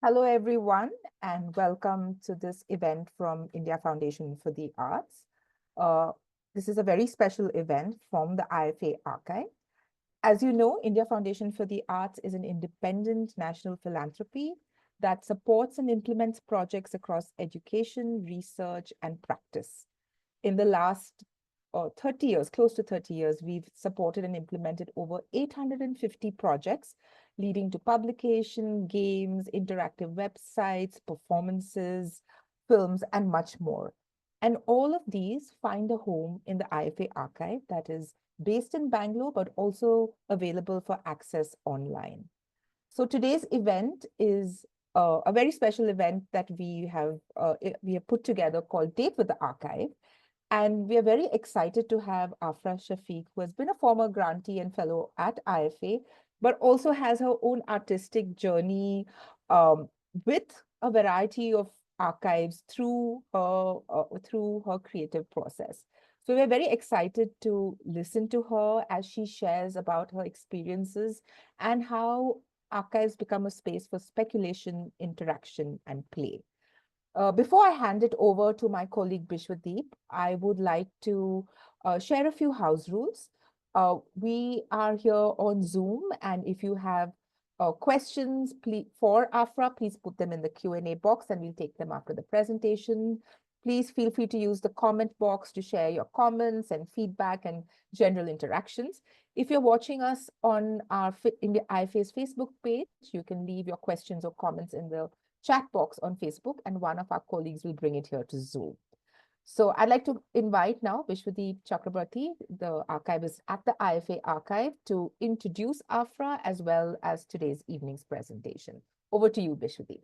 Hello, everyone, and welcome to this event from India Foundation for the Arts. Uh, this is a very special event from the IFA Archive. As you know, India Foundation for the Arts is an independent national philanthropy that supports and implements projects across education, research, and practice. In the last 30 years, close to 30 years, we've supported and implemented over 850 projects leading to publication, games, interactive websites, performances, films, and much more. And all of these find a home in the IFA archive that is based in Bangalore, but also available for access online. So today's event is a very special event that we have put together called Date with the Archive. And we are very excited to have Afrah Shafiq, who has been a former grantee and fellow at IFA, but also has her own artistic journey with a variety of archives through her creative process. So we're very excited to listen to her as she shares about her experiences and how archives become a space for speculation, interaction, and play. Before I hand it over to my colleague Bishwadeep, I would like to share a few house rules. We are here on Zoom, and if you have questions for Afra, please put them in the Q&A box, and we'll take them after the presentation. Please feel free to use the comment box to share your comments and feedback and general interactions. If you're watching us on our IFA's Facebook page, you can leave your questions or comments in the chat box on Facebook, and one of our colleagues will bring it here to Zoom. So I'd like to invite now Bishwadeep Chakrabarti, the archivist at the IFA Archive, to introduce Afra as well as today's evening's presentation. Over to you, Bishwadeep.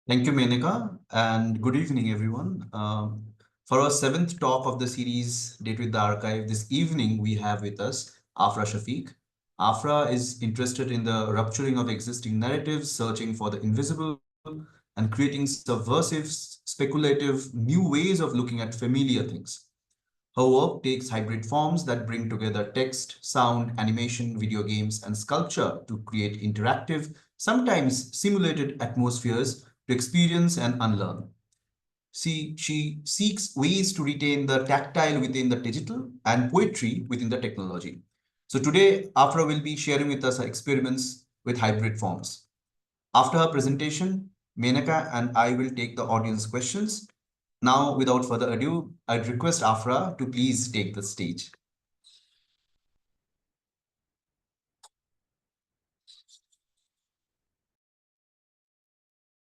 Thank you, Menaka, and good evening, everyone. For our seventh talk of the series, Date with the Archive, this evening we have with us Afrah Shafiq. Afrah is interested in the rupturing of existing narratives, searching for the invisible, and creating subversive, speculative, new ways of looking at familiar things. Her work takes hybrid forms that bring together text, sound, animation, video games, and sculpture to create interactive, sometimes simulated atmospheres to experience and unlearn. She seeks ways to retain the tactile within the digital and poetry within the technology. So today, Afra will be sharing with us her experiments with hybrid forms. After her presentation, Menaka and I will take the audience questions. Now, without further ado, I'd request Afra to please take the stage.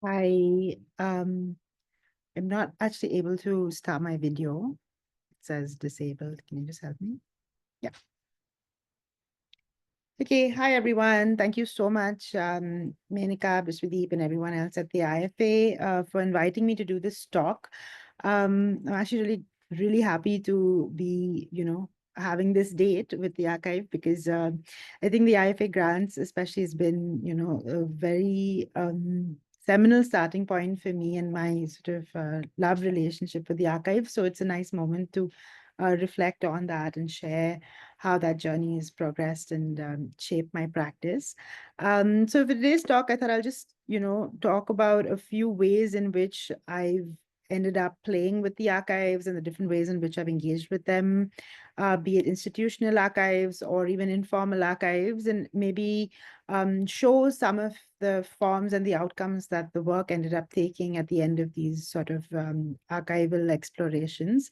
I'm not actually able to start my video. It says disabled. Can you just help me? Yeah. Okay, hi everyone. Thank you so much, Menika, Bishwadeep, and everyone else at the IFA for inviting me to do this talk. I'm actually really happy to be, having this date with the archive because I think the IFA grants especially has been, a very seminal starting point for me and my sort of love relationship with the archive. So it's a nice moment to reflect on that and share how that journey has progressed and shaped my practice. So for today's talk, I thought I'll just, talk about a few ways in which I've ended up playing with the archives and the different ways in which I've engaged with them, be it institutional archives or even informal archives, and maybe show some of the forms and the outcomes that the work ended up taking at the end of these sort of archival explorations.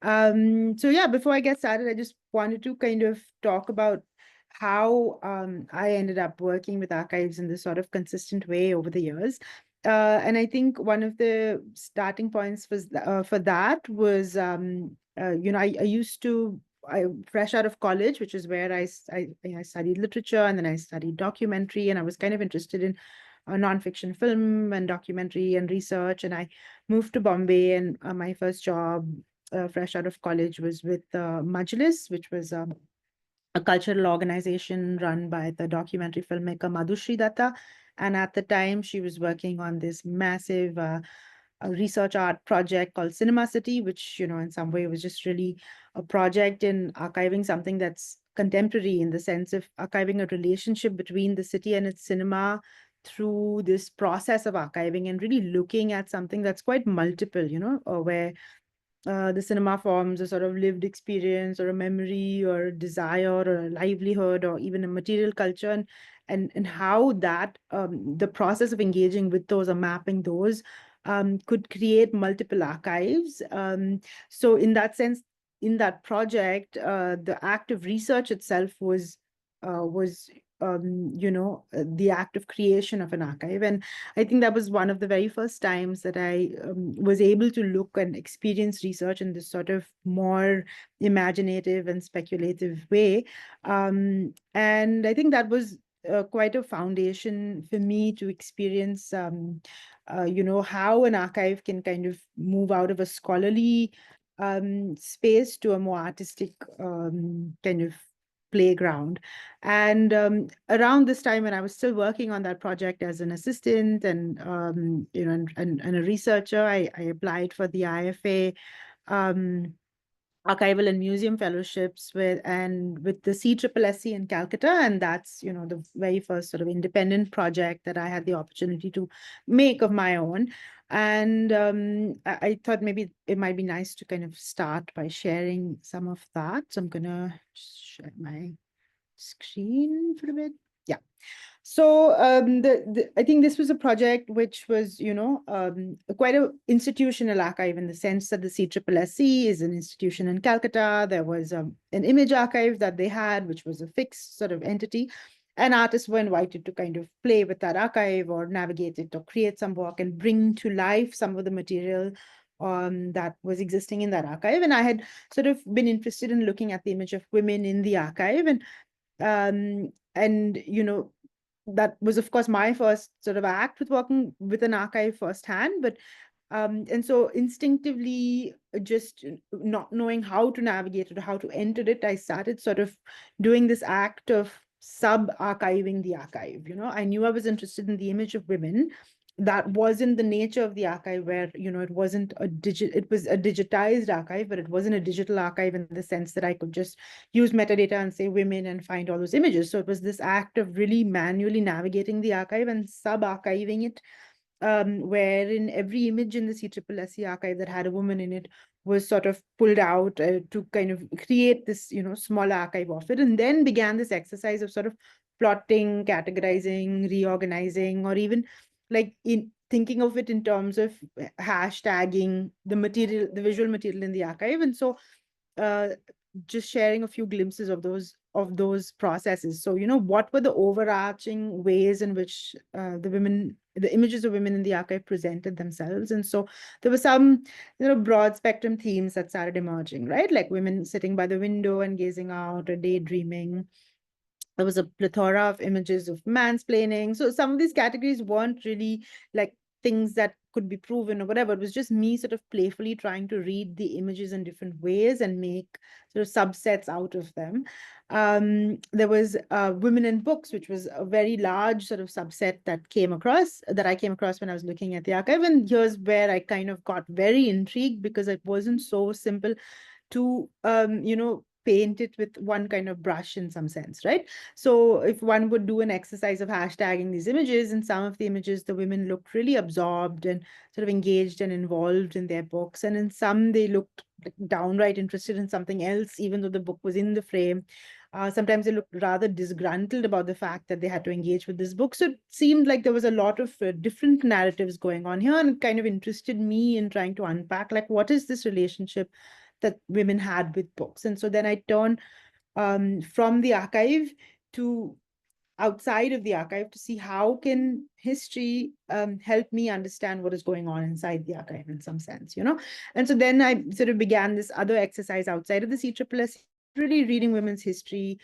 So yeah, before I get started, I just wanted to kind of talk about how I ended up working with archives in this sort of consistent way over the years. And I think one of the starting points was for that was, I used to, fresh out of college, which is where I studied literature and then I studied documentary, and I was kind of interested in nonfiction film and documentary and research. And I moved to Bombay, and my first job fresh out of college was with Majlis, which was a cultural organization run by the documentary filmmaker Madhushree Datta. And at the time, she was working on this massive a research art project called Cinema City, which, in some way was just really a project in archiving something that's contemporary in the sense of archiving a relationship between the city and its cinema through this process of archiving and really looking at something that's quite multiple, where the cinema forms a sort of lived experience or a memory or a desire or a livelihood or even a material culture, and how that the process of engaging with those or mapping those could create multiple archives. So in that sense, in that project, the act of research itself was the act of creation of an archive. And I think that was one of the very first times that I was able to look and experience research in this sort of more imaginative and speculative way. And I think that was quite a foundation for me to experience, how an archive can kind of move out of a scholarly space to a more artistic kind of playground. And around this time, when I was still working on that project as an assistant and and a researcher, I applied for the IFA archival and museum fellowships with the CSSC in Calcutta, and that's the very first sort of independent project that I had the opportunity to make of my own. And I thought maybe it might be nice to kind of start by sharing some of that. So I'm gonna share my screen for a bit. Yeah. So I think this was a project which was, quite an institutional archive in the sense that the CSSC is an institution in Calcutta. There was an image archive that they had, which was a fixed sort of entity. And artists were invited to kind of play with that archive or navigate it or create some work and bring to life some of the material that was existing in that archive. And I had sort of been interested in looking at the image of women in the archive. And that was, of course, my first sort of act with working with an archive firsthand. But and so instinctively, just not knowing how to navigate it or how to enter it, I started sort of doing this act of sub-archiving the archive. I knew I was interested in the image of women. That wasn't the nature of the archive, where it wasn't it was a digitized archive, but it wasn't a digital archive in the sense that I could just use metadata and say women and find all those images. So it was this act of really manually navigating the archive and sub-archiving it, wherein every image in the CSSC archive that had a woman in it was sort of pulled out to kind of create this, small archive of it, and then began this exercise of sort of plotting, categorizing, reorganizing, or even like in thinking of it in terms of hashtagging the material, the visual material in the archive. And so just sharing a few glimpses of those processes. So, what were the overarching ways in which the images of women in the archive presented themselves? And so there were some, broad spectrum themes that started emerging, right? Like women sitting by the window and gazing out or daydreaming. There was a plethora of images of mansplaining. So some of these categories weren't really like things that could be proven or whatever. It was just me sort of playfully trying to read the images in different ways and make sort of subsets out of them. There was women in books, which was a very large sort of subset that I came across when I was looking at the archive. And here's where I kind of got very intrigued, because it wasn't so simple to paint it with one kind of brush in some sense, right? So if one would do an exercise of hashtagging these images, in some of the images, the women looked really absorbed and sort of engaged and involved in their books. And in some, they looked like downright interested in something else, even though the book was in the frame. Sometimes they looked rather disgruntled about the fact that they had to engage with this book. So it seemed like there was a lot of different narratives going on here, and it kind of interested me in trying to unpack, like, what is this relationship that women had with books? And so then I turned from the archive to outside of the archive to see how can history help me understand what is going on inside the archive in some sense, And so then I sort of began this other exercise outside of the CSSC, really reading women's history,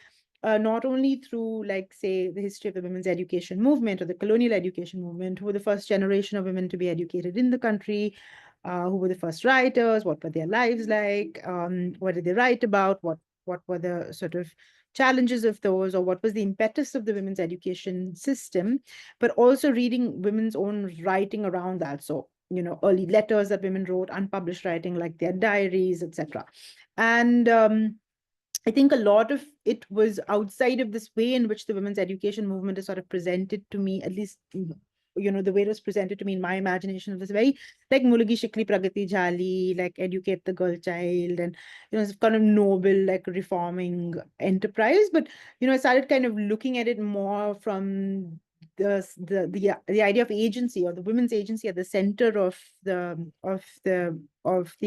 not only through, like, say, the history of the women's education movement or the colonial education movement, who were the first generation of women to be educated in the country, who were the first writers, what were their lives like, what did they write about, what were the sort of challenges of those, or what was the impetus of the women's education system, but also reading women's own writing around that. So, early letters that women wrote, unpublished writing like their diaries, etc. And I think a lot of it was outside of this way in which the women's education movement is sort of presented to me, at least, the way it was presented to me in my imagination. It was very like Mulagi Shikli Pragati Jali, like educate the girl child, and, it's kind of noble, like reforming enterprise. But, I started kind of looking at it more from the idea of agency, or the women's agency, at the center of the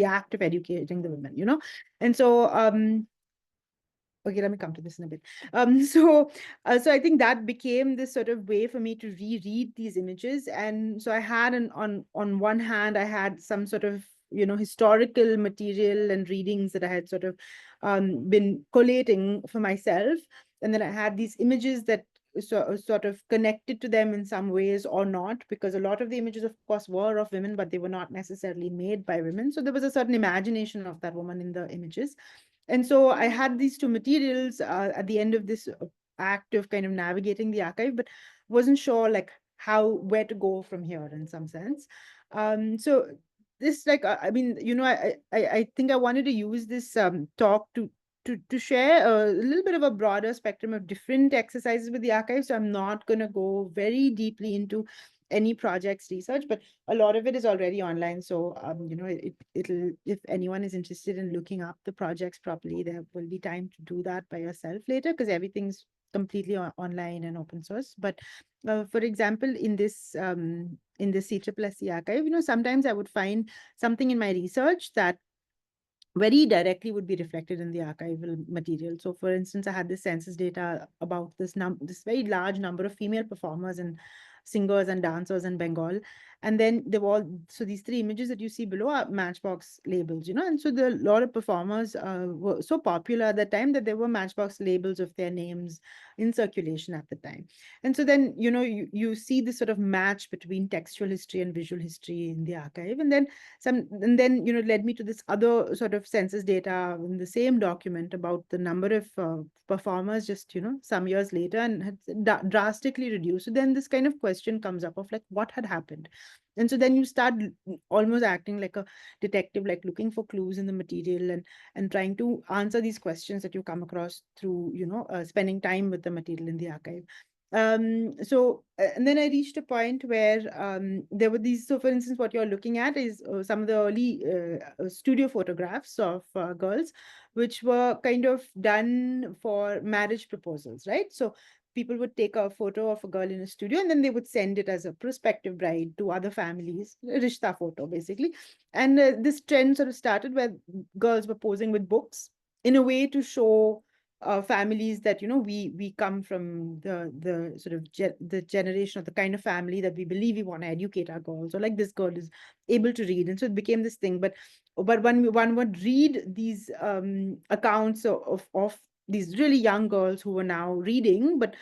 act of educating the women. And so okay, let me come to this in a bit. So I think that became this sort of way for me to reread these images. And so I had on one hand, I had some sort of, historical material and readings that I had sort of been collating for myself. And then I had these images that sort of connected to them in some ways or not, because a lot of the images, of course, were of women, but they were not necessarily made by women. So there was a certain imagination of that woman in the images. And so I had these two materials at the end of this act of kind of navigating the archive, but wasn't sure like where to go from here in some sense. So this, like, I mean, I think I wanted to use this talk to share a little bit of a broader spectrum of different exercises with the archive. So I'm not going to go very deeply into any projects research, but a lot of it is already online. So, it'll, if anyone is interested in looking up the projects properly, there will be time to do that by yourself later, because everything's completely online and open source. But for example, in this CCCC archive, sometimes I would find something in my research that very directly would be reflected in the archival material. So for instance, I had this census data about this very large number of female performers and singers and dancers in Bengal. And then so these three images that you see below are Matchbox labels, and so a lot of performers were so popular at the time that there were Matchbox labels of their names in circulation at the time. And so then, you see this sort of match between textual history and visual history in the archive. And then it led me to this other sort of census data in the same document about the number of performers just, some years later, and had drastically reduced. So then this kind of question comes up of like, what had happened? And so then you start almost acting like a detective, like looking for clues in the material and trying to answer these questions that you come across through, spending time with the material in the archive. And then I reached a point where there were these. So, for instance, what you're looking at is some of the early studio photographs of girls, which were kind of done for marriage proposals, right? So people would take a photo of a girl in a studio, and then they would send it as a prospective bride to other families, a rishta photo, basically. And this trend sort of started where girls were posing with books in a way to show families that we come from the sort of the generation of the kind of family that we believe we want to educate our girls, or like this girl is able to read. And so it became this thing. But when one would read these accounts of these really young girls who were now reading, but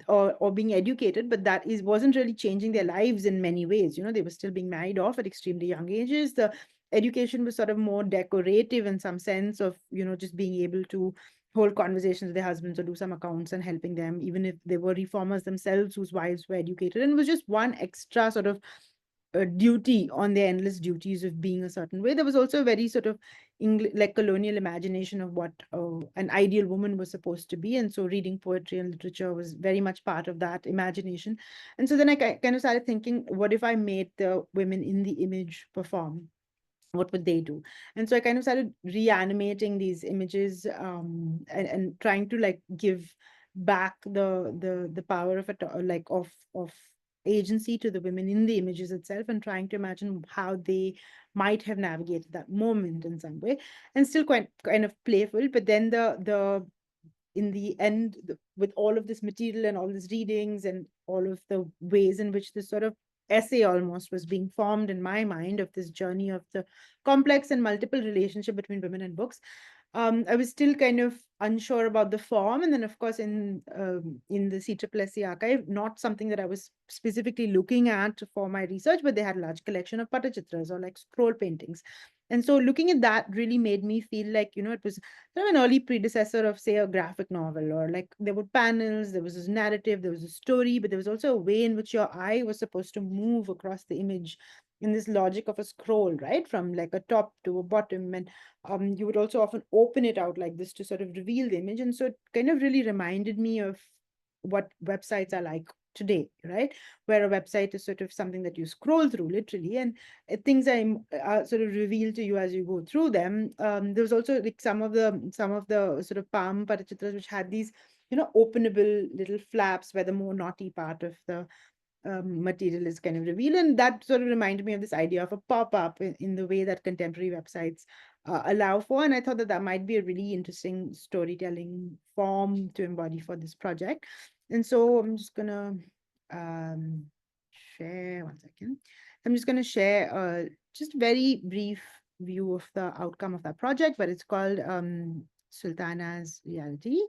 or being educated, but that wasn't really changing their lives in many ways. They were still being married off at extremely young ages. The education was sort of more decorative in some sense of just being able to hold conversations with their husbands or do some accounts and helping them, even if they were reformers themselves whose wives were educated. And it was just one extra sort of duty on their endless duties of being a certain way. There was also a very sort of like colonial imagination of what an ideal woman was supposed to be. And so reading poetry and literature was very much part of that imagination. And so then I kind of started thinking, what if I made the women in the image perform? What would they do? And so I kind of started reanimating these images and trying to like give back the power of it, like of agency to the women in the images itself, and trying to imagine how they might have navigated that moment in some way, and still quite kind of playful. But then the in the end, with all of this material and all these readings and all of the ways in which this sort of essay almost was being formed in my mind of this journey of the complex and multiple relationship between women and books, I was still kind of unsure about the form. And then, of course, in the CCCC archive, not something that I was specifically looking at for my research, but they had a large collection of patachitras, or like scroll paintings. And so looking at that really made me feel like, it was sort of an early predecessor of, say, a graphic novel, or like there were panels, there was this narrative, there was a story, but there was also a way in which your eye was supposed to move across the image in this logic of a scroll, right? From like a top to a bottom. And you would also often open it out like this to sort of reveal the image. And so it kind of really reminded me of what websites are like today, right? Where a website is sort of something that you scroll through literally, and things are sort of revealed to you as you go through them. There was also like some of the sort of palm parachitras which had these, openable little flaps where the more naughty part of the material is kind of revealed. And that sort of reminded me of this idea of a pop-up in the way that contemporary websites allow for. And I thought that that might be a really interesting storytelling form to embody for this project. And so I'm just gonna share 1 second. I'm just gonna share just very brief view of the outcome of that project, but it's called Sultana's Reality,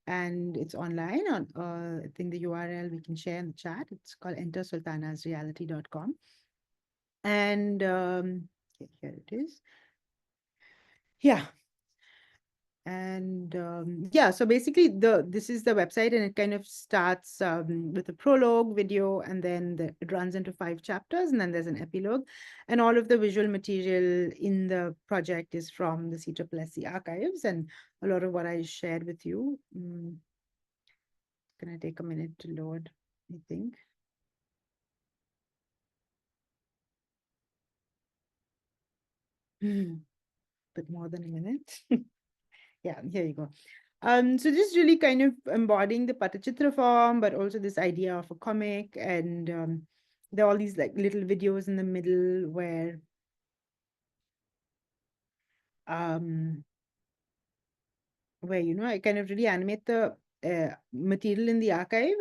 and it's online on I think the URL we can share in the chat. It's called entersultanasreality.com. And okay, here it is. Yeah. And yeah, so basically this is the website, and it kind of starts with a prologue video, and then it runs into 5 chapters, and then there's an epilogue. And all of the visual material in the project is from the CSSC archives, and a lot of what I shared with you. Gonna take a minute to load, I think. But more than a minute. Yeah, here you go. So just really kind of embodying the Patachitra form, but also this idea of a comic, and there are all these like little videos in the middle where I kind of really animate the material in the archive,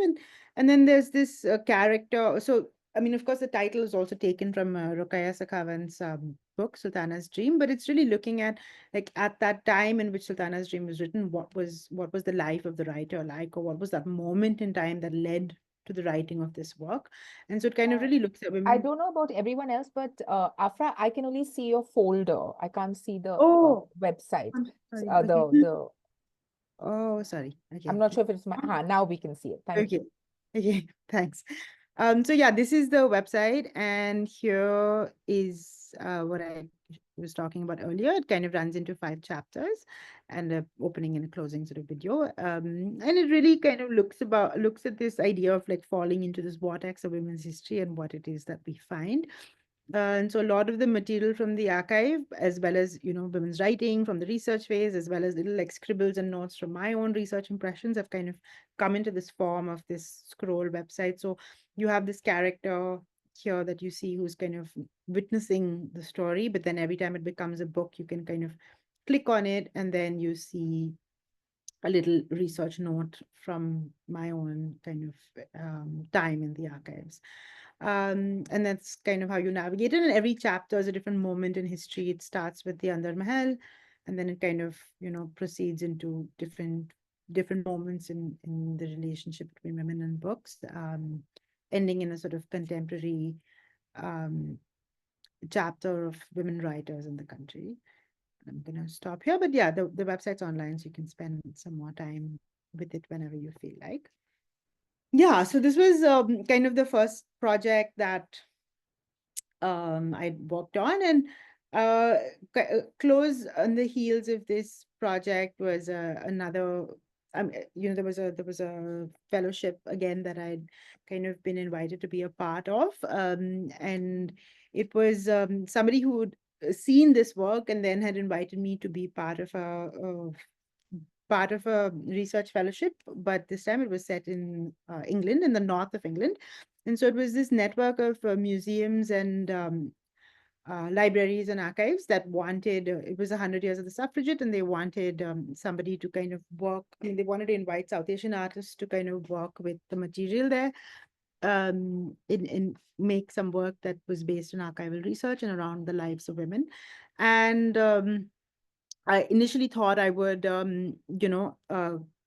and then there's this character. So I mean, of course, the title is also taken from Rokhaya Sakhawan's book Sultana's Dream, but it's really looking at like at that time in which Sultana's Dream was written, what was the life of the writer like, or what was that moment in time that led to the writing of this work. And so it kind of really looks at I women. don't know about everyone else, but Afra, I can only see your folder. I can't see the Oh, website. I'm sorry. Okay. The Oh, sorry. I'm Okay. not sure if it's my now we can see it. Thank Okay. you. Okay, thanks. So yeah, this is the website, and here is what I was talking about earlier. It kind of runs into 5 chapters, and a opening and a closing sort of video. And it really kind of looks at this idea of like falling into this vortex of women's history and what it is that we find. And so a lot of the material from the archive, as well as, women's writing from the research phase, as well as little like scribbles and notes from my own research impressions, have kind of come into this form of this scroll website. So you have this character here that you see who's kind of witnessing the story, but then every time it becomes a book, you can kind of click on it, and then you see a little research note from my own kind of time in the archives. And that's kind of how you navigate it. And every chapter is a different moment in history. It starts with the Andar Mahal, and then it kind of, proceeds into different moments in the relationship between women and books, ending in a sort of contemporary chapter of women writers in the country. I'm gonna stop here, but yeah, the website's online, so you can spend some more time with it whenever you feel like. Yeah, so this was kind of the first project that I worked on, and close on the heels of this project was another. There was a fellowship again that I'd kind of been invited to be a part of, and it was somebody who'd seen this work and then had invited me to be part of a research fellowship, but this time it was set in England, in the north of England. And so it was this network of museums and libraries and archives that wanted, it was 100 years of the suffragette, and they wanted somebody to kind of work, they wanted to invite South Asian artists to kind of work with the material there, in make some work that was based on archival research and around the lives of women. And I initially thought I would,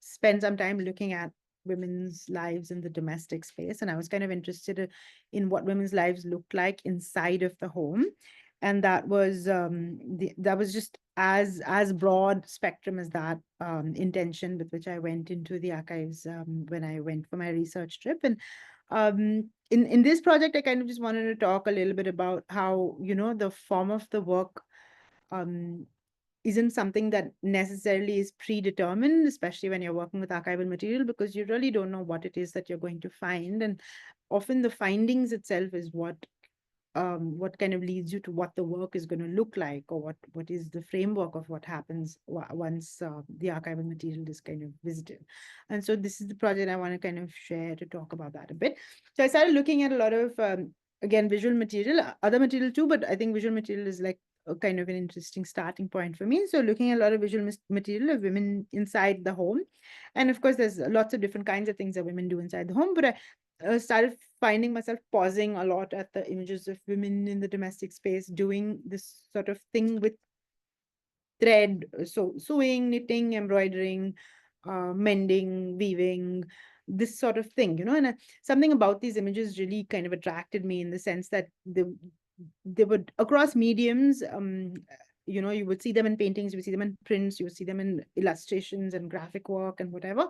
spend some time looking at women's lives in the domestic space. And I was kind of interested in what women's lives looked like inside of the home. And that was just as broad spectrum as that intention with which I went into the archives when I went for my research trip. And In this project, I kind of just wanted to talk a little bit about how, the form of the work um, isn't something that necessarily is predetermined, especially when you're working with archival material, because you really don't know what it is that you're going to find. And often the findings itself is what kind of leads you to what the work is going to look like, or what is the framework of what happens once the archival material is kind of visited. And so this is the project I want to kind of share to talk about that a bit. So I started looking at a lot of again, visual material, other material too, but I think visual material is like a kind of an interesting starting point for me. So looking at a lot of visual material of women inside the home. And of course, there's lots of different kinds of things that women do inside the home, but I started finding myself pausing a lot at the images of women in the domestic space doing this sort of thing with thread, so sewing, knitting, embroidering, mending, weaving, this sort of thing, and something about these images really kind of attracted me in the sense that they would across mediums. You would see them in paintings, you would see them in prints, you would see them in illustrations and graphic work and whatever.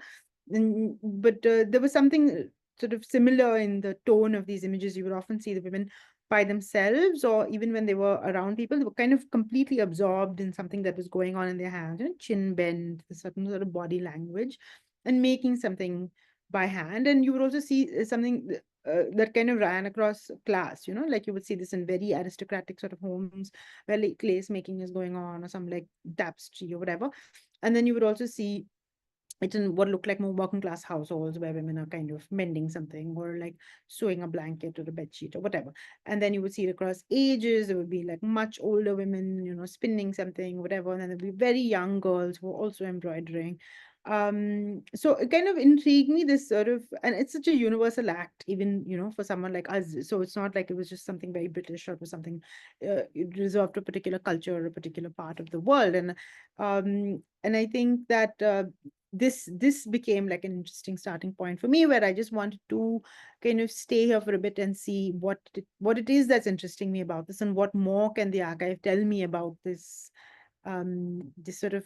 But there was something sort of similar in the tone of these images. You would often see the women by themselves, or even when they were around people, they were kind of completely absorbed in something that was going on in their hands, chin bend, a certain sort of body language, and making something by hand. And you would also see something that kind of ran across class, like you would see this in very aristocratic sort of homes where like lace making is going on, or some like tapestry or whatever. And then you would also see it in what looked like more working class households where women are kind of mending something, or like sewing a blanket or a bed sheet or whatever. And then you would see it across ages. There would be like much older women, spinning something, whatever. And then there'd be very young girls who are also embroidering. So it kind of intrigued me, this sort of, and it's such a universal act, even, for someone like us. So it's not like it was just something very British, or it was something reserved to a particular culture or a particular part of the world. And I think that this became like an interesting starting point for me, where I just wanted to kind of stay here for a bit and see what it is that's interesting me about this, and what more can the archive tell me about this sort of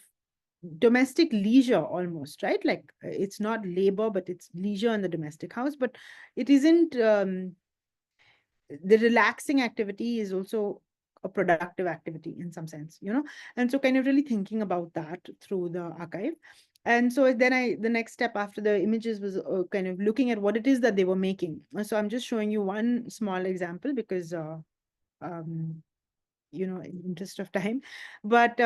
domestic leisure almost, right? Like it's not labor, but it's leisure in the domestic house. But it isn't the relaxing activity is also a productive activity in some sense, and so kind of really thinking about that through the archive. And so then the next step after the images was kind of looking at what it is that they were making. So I'm just showing you one small example because um in interest of time. But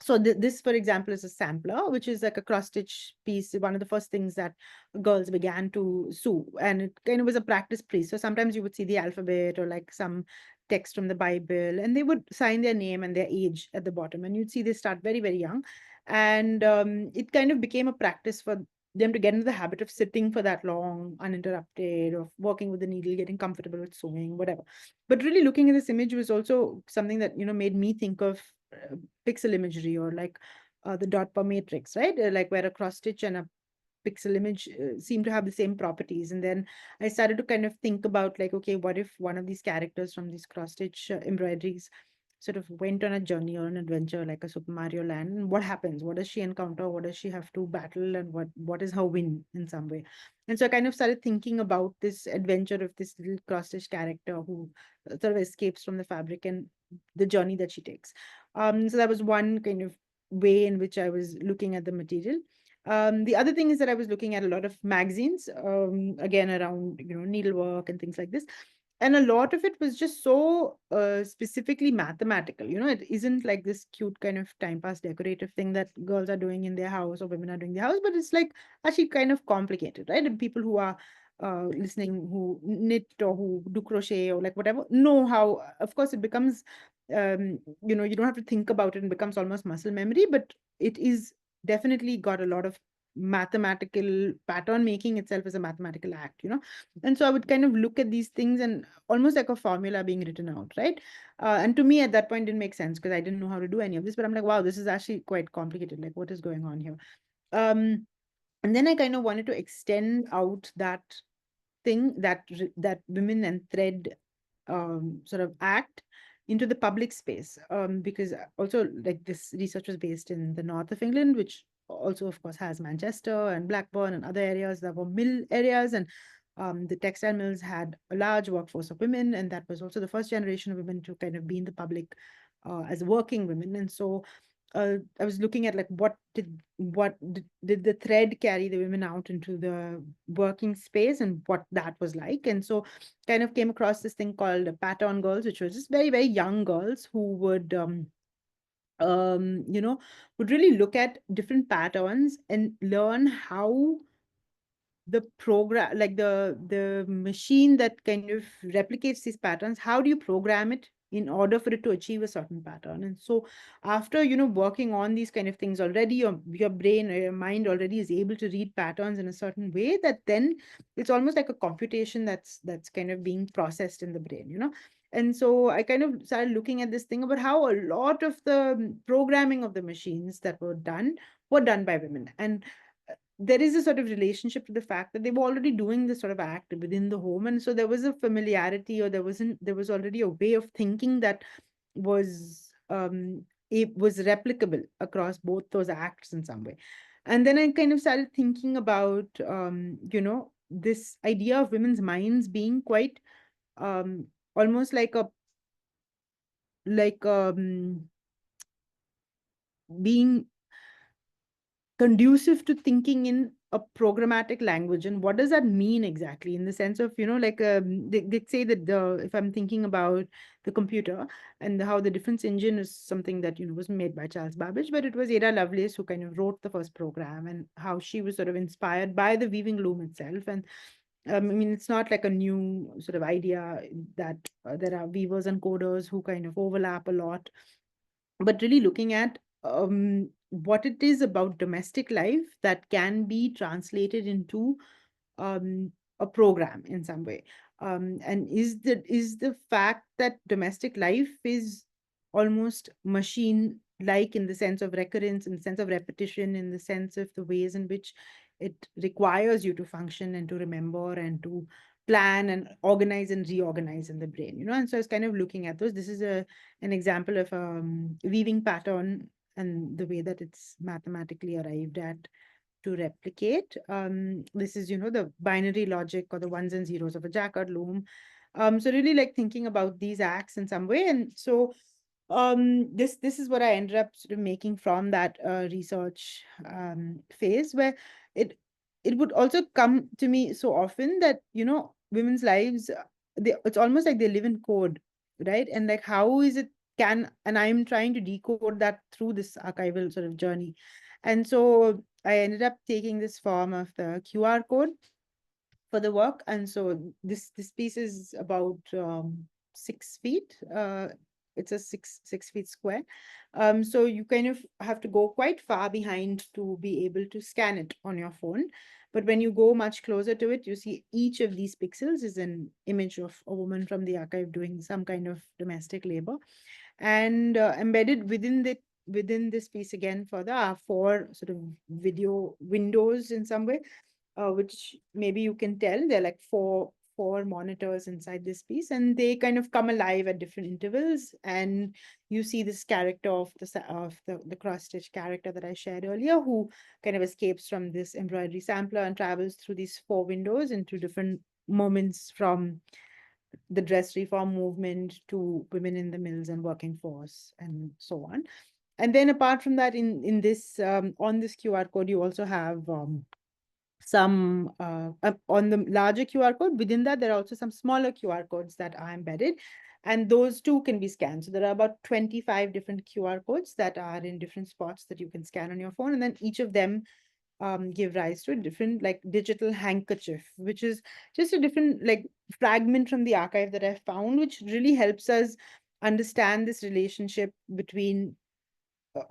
so this, for example, is a sampler, which is like a cross-stitch piece, one of the first things that girls began to sew. And it kind of was a practice piece. So sometimes you would see the alphabet or like some text from the Bible, and they would sign their name and their age at the bottom. And you'd see they start very, very young. And it kind of became a practice for them to get into the habit of sitting for that long, uninterrupted, of working with the needle, getting comfortable with sewing, whatever. But really looking at this image was also something that, made me think of pixel imagery, or like the dot per matrix, right? Like where a cross stitch and a pixel image seem to have the same properties. And then I started to kind of think about like, okay, what if one of these characters from these cross stitch embroideries sort of went on a journey or an adventure like a Super Mario Land? And what happens? What does she encounter? What does she have to battle? And what is her win in some way? And so I kind of started thinking about this adventure of this little cross stitch character who sort of escapes from the fabric, and the journey that she takes. So that was one kind of way in which I was looking at the material. The other thing is that I was looking at a lot of magazines, again around needlework and things like this, and a lot of it was just so specifically mathematical. It isn't like this cute kind of time pass decorative thing that girls are doing in their house or women are doing in their house, but it's like actually kind of complicated, right? And people who are listening, who knit or who do crochet or like whatever, know how. Of course it becomes you don't have to think about it, and becomes almost muscle memory, but it is definitely got a lot of mathematical pattern making itself as a mathematical act. And so I would kind of look at these things and almost like a formula being written out, right? And to me at that point didn't make sense because I didn't know how to do any of this, but I'm like, wow, this is actually quite complicated. Like, what is going on here? And then I kind of wanted to extend out that thing, that women and thread sort of act into the public space, because also like this research was based in the north of England, which also of course has Manchester and Blackburn and other areas that were mill areas. And the textile mills had a large workforce of women, and that was also the first generation of women to kind of be in the public as working women. And so I was looking at like did the thread carry the women out into the working space and what that was like. And so kind of came across this thing called pattern girls, which was just very, very young girls who would you know, would really look at different patterns and learn how the program, like the machine that kind of replicates these patterns, how do you program it in order for it to achieve a certain pattern? And so after, you know, working on these kind of things already, your brain or your mind already is able to read patterns in a certain way that then it's almost like a computation that's kind of being processed in the brain, you know. And so I kind of started looking at this thing about how a lot of the programming of the machines that were done by women. And there is a sort of relationship to the fact that they were already doing this sort of act within the home. And so there was a familiarity, or there was already a way of thinking that was it was replicable across both those acts in some way. And then I kind of started thinking about you know, this idea of women's minds being quite um almost like a like being conducive to thinking in a programmatic language. And what does that mean exactly, in the sense of, you know, like they say that if I'm thinking about the computer and how the difference engine is something that, you know, was made by Charles Babbage, but it was Ada Lovelace who kind of wrote the first program, and how she was sort of inspired by the weaving loom itself. And I mean, it's not like a new sort of idea that there are weavers and coders who kind of overlap a lot, but really looking at what it is about domestic life that can be translated into um, a program in some way. And is the fact that domestic life is almost machine like, in the sense of recurrence, in the sense of repetition, in the sense of the ways in which it requires you to function and to remember and to plan and organize and reorganize in the brain, you know. And so I was kind of looking at those. This is an example of weaving pattern and the way that it's mathematically arrived at to replicate. This is, you know, the binary logic or the ones and zeros of a jacquard loom. So really like thinking about these acts in some way. And so this is what I ended up sort of making from that research phase, where it it would also come to me so often that, you know, women's lives, it's almost like they live in code, right? And like, how is it can and I'm trying to decode that through this archival sort of journey. And so I ended up taking this form of the QR code for the work. And so this piece is about 6 feet. It's a six feet square. So you kind of have to go quite far behind to be able to scan it on your phone. But when you go much closer to it, you see each of these pixels is an image of a woman from the archive doing some kind of domestic labor. And embedded within this piece again further are four sort of video windows in some way, which maybe you can tell they're like four monitors inside this piece, and they kind of come alive at different intervals. And you see this character of the cross stitch character that I shared earlier, who kind of escapes from this embroidery sampler and travels through these four windows into different moments, from the dress reform movement to women in the mills and working force and so on. And then apart from that, in this on this QR code, you also have some on the larger QR code. Within that, there are also some smaller QR codes that are embedded, and those too can be scanned. So there are about 25 different QR codes that are in different spots that you can scan on your phone, and then each of them give rise to a different like digital handkerchief, which is just a different like fragment from the archive that I found, which really helps us understand this relationship between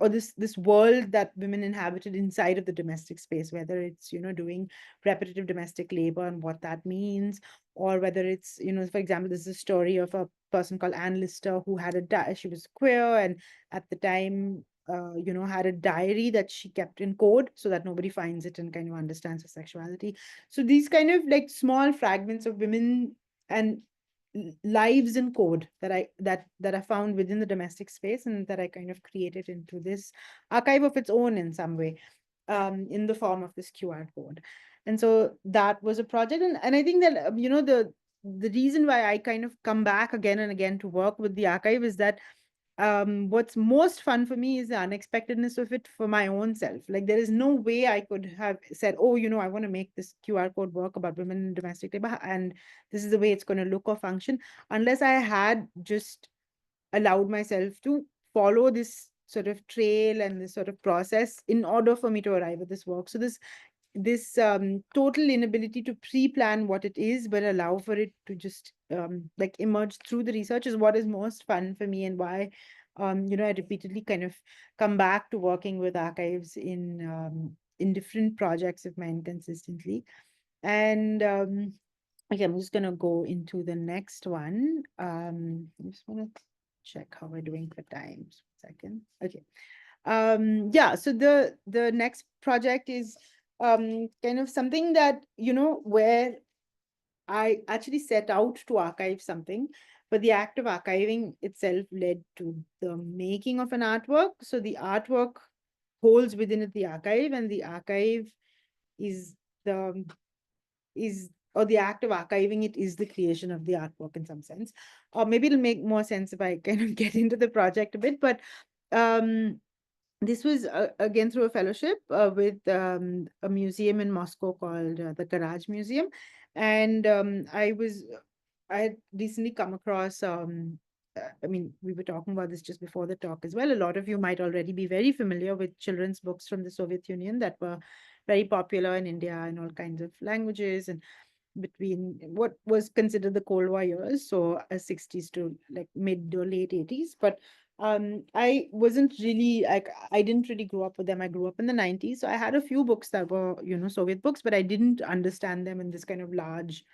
or this world that women inhabited inside of the domestic space, whether it's, you know, doing repetitive domestic labor and what that means, or whether it's, you know, for example, there's a story of a person called Anne Lister who had she was queer, and at the time you know, had a diary that she kept in code so that nobody finds it and kind of understands her sexuality. So these kind of like small fragments of women and lives in code that I found within the domestic space, and that I kind of created into this archive of its own in some way, in the form of this QR code. And so that was a project. And I think that, the reason why I kind of come back again and again to work with the archive is that what's most fun for me is the unexpectedness of it for my own self. Like there is no way I could have said, oh, I want to make this QR code work about women in domestic labor, and this is the way it's going to look or function, unless I had just allowed myself to follow this sort of trail and this sort of process in order for me to arrive at this work. So this total inability to pre-plan what it is, but allow for it to just like emerge through the research is what is most fun for me, and why I repeatedly kind of come back to working with archives in different projects of mine consistently. And okay, I'm just gonna go into the next one. I just want to check how we're doing for times. Second. Okay. Yeah, so the next project is kind of something that, where I actually set out to archive something, but the act of archiving itself led to the making of an artwork. So the artwork holds within it the archive, and the archive is the or the act of archiving it is the creation of the artwork in some sense. Or maybe it'll make more sense if I kind of get into the project a bit, but um this was again through a fellowship with a museum in Moscow called the Garage Museum. And I had recently come across, I mean, we were talking about this just before the talk as well. A lot of you might already be very familiar with children's books from the Soviet Union that were very popular in India in all kinds of languages, and between what was considered the Cold War years, so 60s to like mid or late 80s. But I wasn't really like, I didn't really grow up with them. I grew up in the 90s, so I had a few books that were Soviet books, but I didn't understand them in this kind of large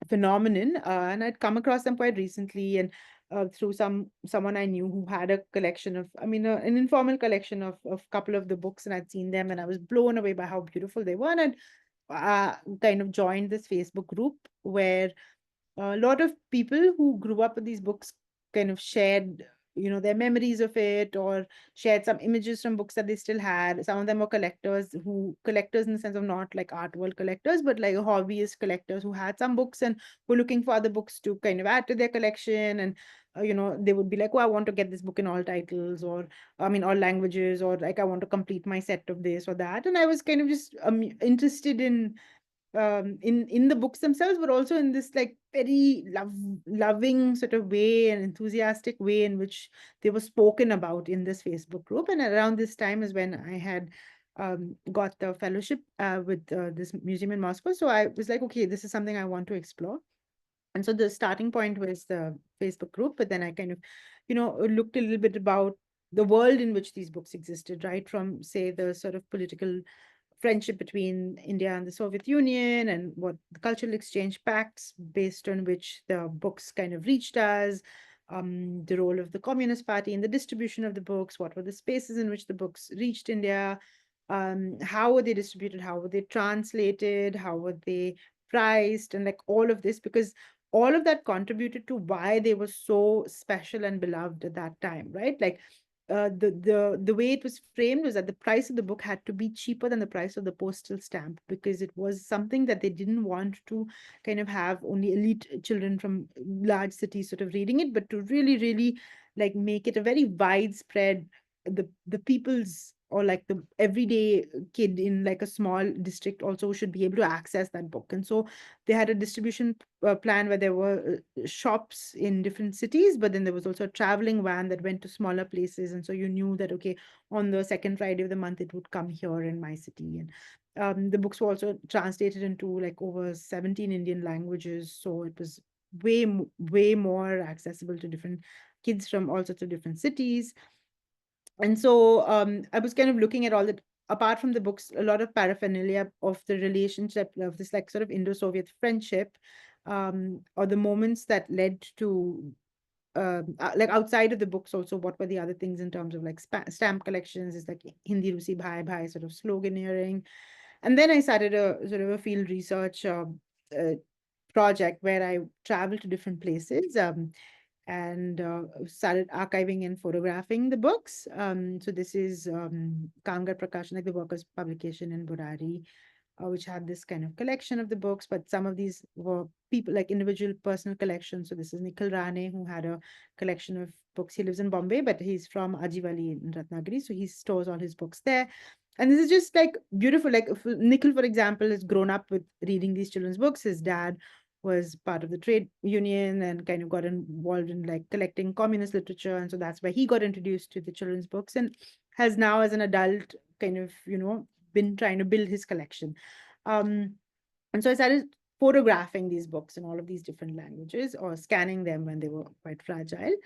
phenomenon. And I'd come across them quite recently, and through someone I knew who had a collection of, I mean, an informal collection of a couple of the books, and I'd seen them, and I was blown away by how beautiful they were. And kind of joined this Facebook group where a lot of people who grew up with these books kind of shared their memories of it, or shared some images from books that they still had. Some of them were collectors in the sense of not like art world collectors, but like hobbyist collectors who had some books and were looking for other books to kind of add to their collection. And they would be like, oh, I want to get this book in all titles, or I mean all languages, or like I want to complete my set of this or that. And I was kind of just interested in the books themselves, but also in this like very loving sort of way and enthusiastic way in which they were spoken about in this Facebook group. And around this time is when I had got the fellowship with this museum in Moscow. So I was like, okay, this is something I want to explore. And so the starting point was the Facebook group, but then I kind of, looked a little bit about the world in which these books existed, right? From, say, the sort of political friendship between India and the Soviet Union, and what the cultural exchange pacts based on which the books kind of reached us, the role of the Communist Party in the distribution of the books, what were the spaces in which the books reached India, how were they distributed, how were they translated, how were they priced, and like all of this, because all of that contributed to why they were so special and beloved at that time, right? Like the way it was framed was that the price of the book had to be cheaper than the price of the postal stamp, because it was something that they didn't want to kind of have only elite children from large cities sort of reading it, but to really, really like make it a very widespread, the people's, or like the everyday kid in like a small district also should be able to access that book. And so they had a distribution plan where there were shops in different cities, but then there was also a traveling van that went to smaller places. And so you knew that, okay, on the second Friday of the month, it would come here in my city. And the books were also translated into like over 17 Indian languages. So it was way more accessible to different kids from all sorts of different cities. And so I was kind of looking at all that, apart from the books, a lot of paraphernalia of the relationship of this like sort of Indo-Soviet friendship, or the moments that led to like outside of the books also, what were the other things in terms of like stamp collections, is like Hindi Rusi Bhai Bhai sort of sloganeering. And then I started a sort of a field research project where I traveled to different places. And started archiving and photographing the books. So this is Kamgar Prakashan, like the workers' publication in Burari. which had this kind of collection of the books, but some of these were people like individual personal collections. So this is Nikhil Rane, who had a collection of books. He lives in Bombay, but he's from Ajivali in Ratnagiri, so he stores all his books there. And this is just like beautiful. Like if Nikhil, for example, has grown up with reading these children's books. His dad was part of the trade union and kind of got involved in like collecting communist literature, and so that's why he got introduced to the children's books, and has now as an adult kind of been trying to build his collection. And so I started photographing these books in all of these different languages, or scanning them when they were quite fragile,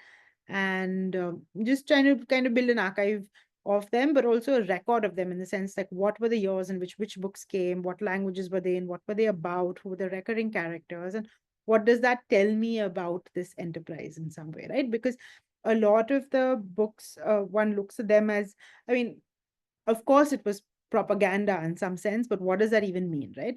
and just trying to kind of build an archive of them, but also a record of them, in the sense like what were the years in which books came, what languages were they in, what were they about, who were the recurring characters, and what does that tell me about this enterprise in some way, right? Because a lot of the books, one looks at them as, I mean, of course it was propaganda in some sense, but what does that even mean, right?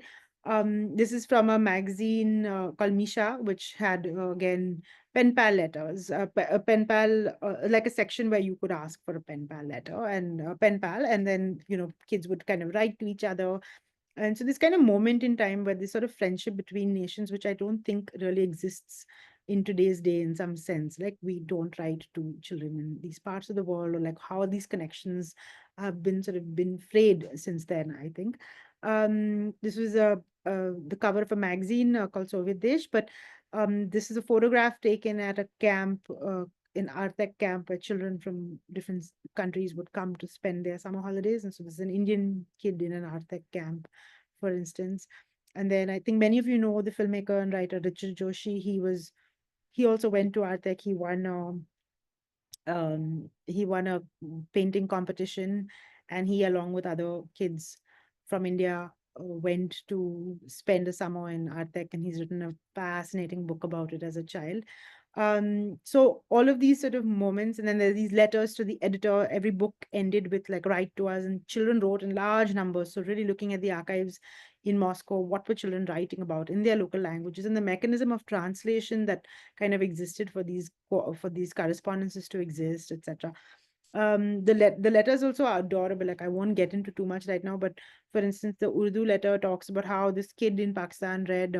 This is from a magazine called Misha, which had again pen pal letters, a pen pal, like a section where you could ask for a pen pal letter and a pen pal, and then kids would kind of write to each other. And so this kind of moment in time where this sort of friendship between nations, which I don't think really exists in today's day in some sense, like we don't write to children in these parts of the world, or like how these connections have been sort of been frayed since then, I think. This was the cover of a magazine called Soviet Desh, but this is a photograph taken at a camp, in Artek camp, where children from different countries would come to spend their summer holidays. And so there's an Indian kid in an Artek camp, for instance. And then I think many of you know the filmmaker and writer Richard Joshi. He also went to Artek. He won a painting competition, and he, along with other kids from India, went to spend a summer in Artek, and he's written a fascinating book about it as a child. So all of these sort of moments, and then there's these letters to the editor. Every book ended with like "write to us," and children wrote in large numbers. So really looking at the archives in Moscow, what were children writing about in their local languages, and the mechanism of translation that kind of existed for these correspondences to exist, etc. The letters also are adorable. Like I won't get into too much right now, but for instance, the Urdu letter talks about how this kid in Pakistan read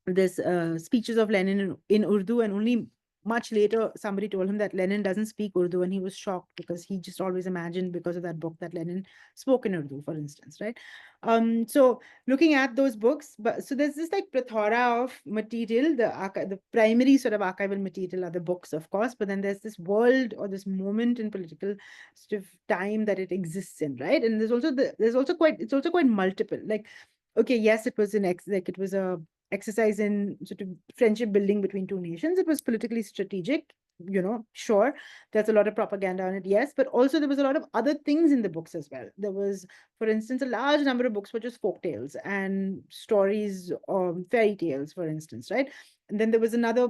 this speeches of Lenin in Urdu, and only much later somebody told him that Lenin doesn't speak Urdu, and he was shocked because he just always imagined, because of that book, that Lenin spoke in Urdu, for instance, right? So looking at those books, but so there's this like plethora of material. The primary sort of archival material are the books, of course, but then there's this world, or this moment in political sort of time that it exists in, right? And it's also quite multiple. Like, okay, yes, it was it was a exercise in sort of friendship building between two nations. It was politically strategic, sure. There's a lot of propaganda on it, yes, but also there was a lot of other things in the books as well. There was, for instance, a large number of books were just folk tales and stories, fairy tales, for instance, right? And then there was another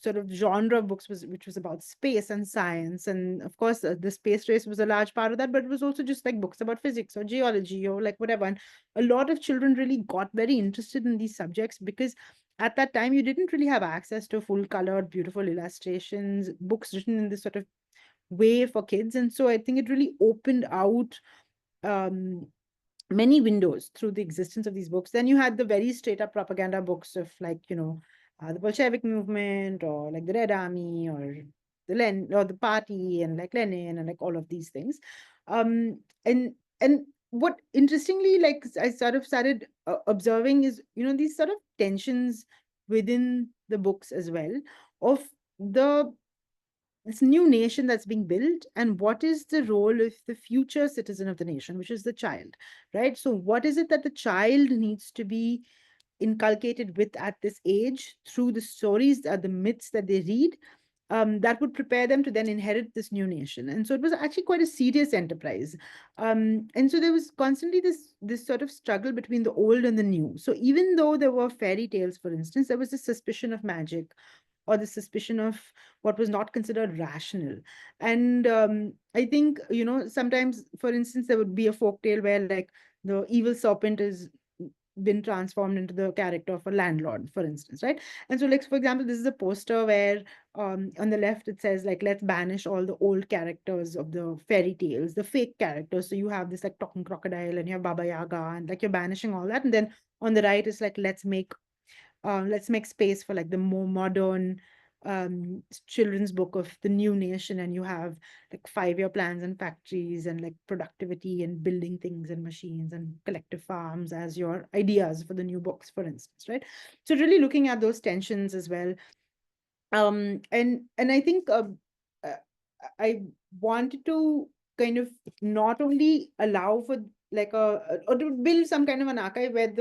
sort of genre of books which was about space and science, and of course the space race was a large part of that, but it was also just like books about physics or geology or like whatever. And a lot of children really got very interested in these subjects, because at that time you didn't really have access to full colored beautiful illustrations, books written in this sort of way for kids. And so I think it really opened out um, many windows through the existence of these books. Then you had the very straight up propaganda books of like, the Bolshevik movement, or like the Red Army, or the party, and like Lenin, and like all of these things. And what interestingly, like I sort of started observing is, these sort of tensions within the books as well, of the this new nation that's being built, and what is the role of the future citizen of the nation, which is the child, right? So what is it that the child needs to be inculcated with at this age, through the stories, the myths that they read, that would prepare them to then inherit this new nation? And so it was actually quite a serious enterprise. And so there was constantly this sort of struggle between the old and the new. So even though there were fairy tales, for instance, there was a suspicion of magic, or the suspicion of what was not considered rational. And I think, sometimes, for instance, there would be a folk tale where like the evil serpent is been transformed into the character of a landlord, for instance, right? And so, like, for example, this is a poster where on the left it says like, let's banish all the old characters of the fairy tales, the fake characters. So you have this like talking crocodile and you have Baba Yaga, and like you're banishing all that. And then on the right is like, let's make space for like the more modern children's book of the new nation, and you have like 5-year plans and factories and like productivity and building things and machines and collective farms as your ideas for the new books, for instance, right? So really looking at those tensions as well. And I think uh, I wanted to kind of not only allow for like or to build some kind of an archive where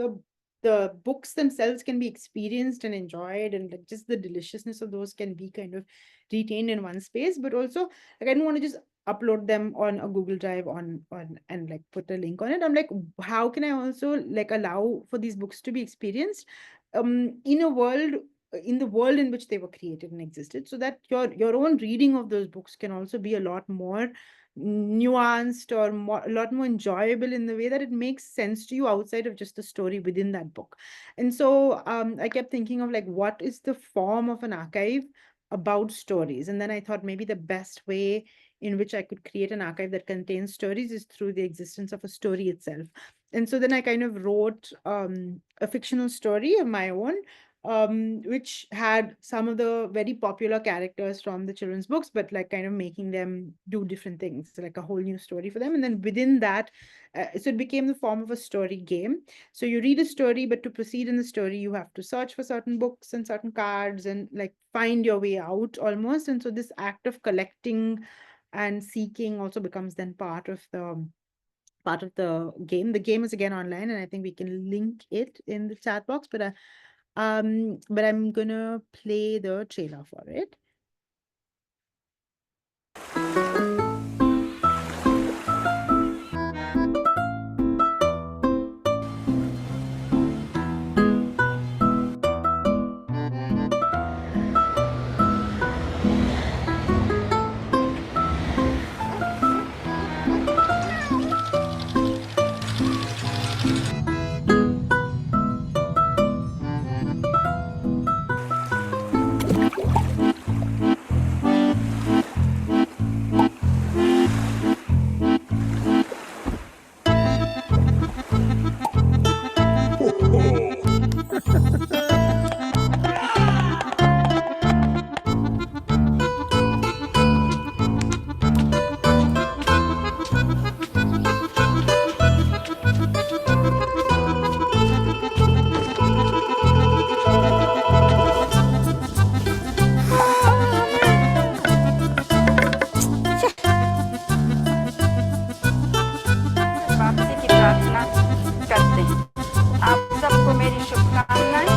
the books themselves can be experienced and enjoyed, and like just the deliciousness of those can be kind of retained in one space, but also like I don't want to just upload them on a Google Drive on and like put a link on it. I'm like, how can I also like allow for these books to be experienced in a world in the world in which they were created and existed, so that your own reading of those books can also be a lot more nuanced or a lot more enjoyable in the way that it makes sense to you outside of just the story within that book. And so I kept thinking of like, what is the form of an archive about stories? And then I thought maybe the best way in which I could create an archive that contains stories is through the existence of a story itself. And so then I kind of wrote a fictional story of my own, which had some of the very popular characters from the children's books, but like kind of making them do different things, like a whole new story for them. And then within that, so it became the form of a story game. So you read a story, but to proceed in the story, you have to search for certain books and certain cards and like find your way out almost. And so this act of collecting and seeking also becomes then part of the game. The game is again online, and I think we can link it in the chat box, but I'm gonna play the trailer for it. वापसी की प्रार्थना करते हैं। आप सबको मेरी शुभकामनाएं।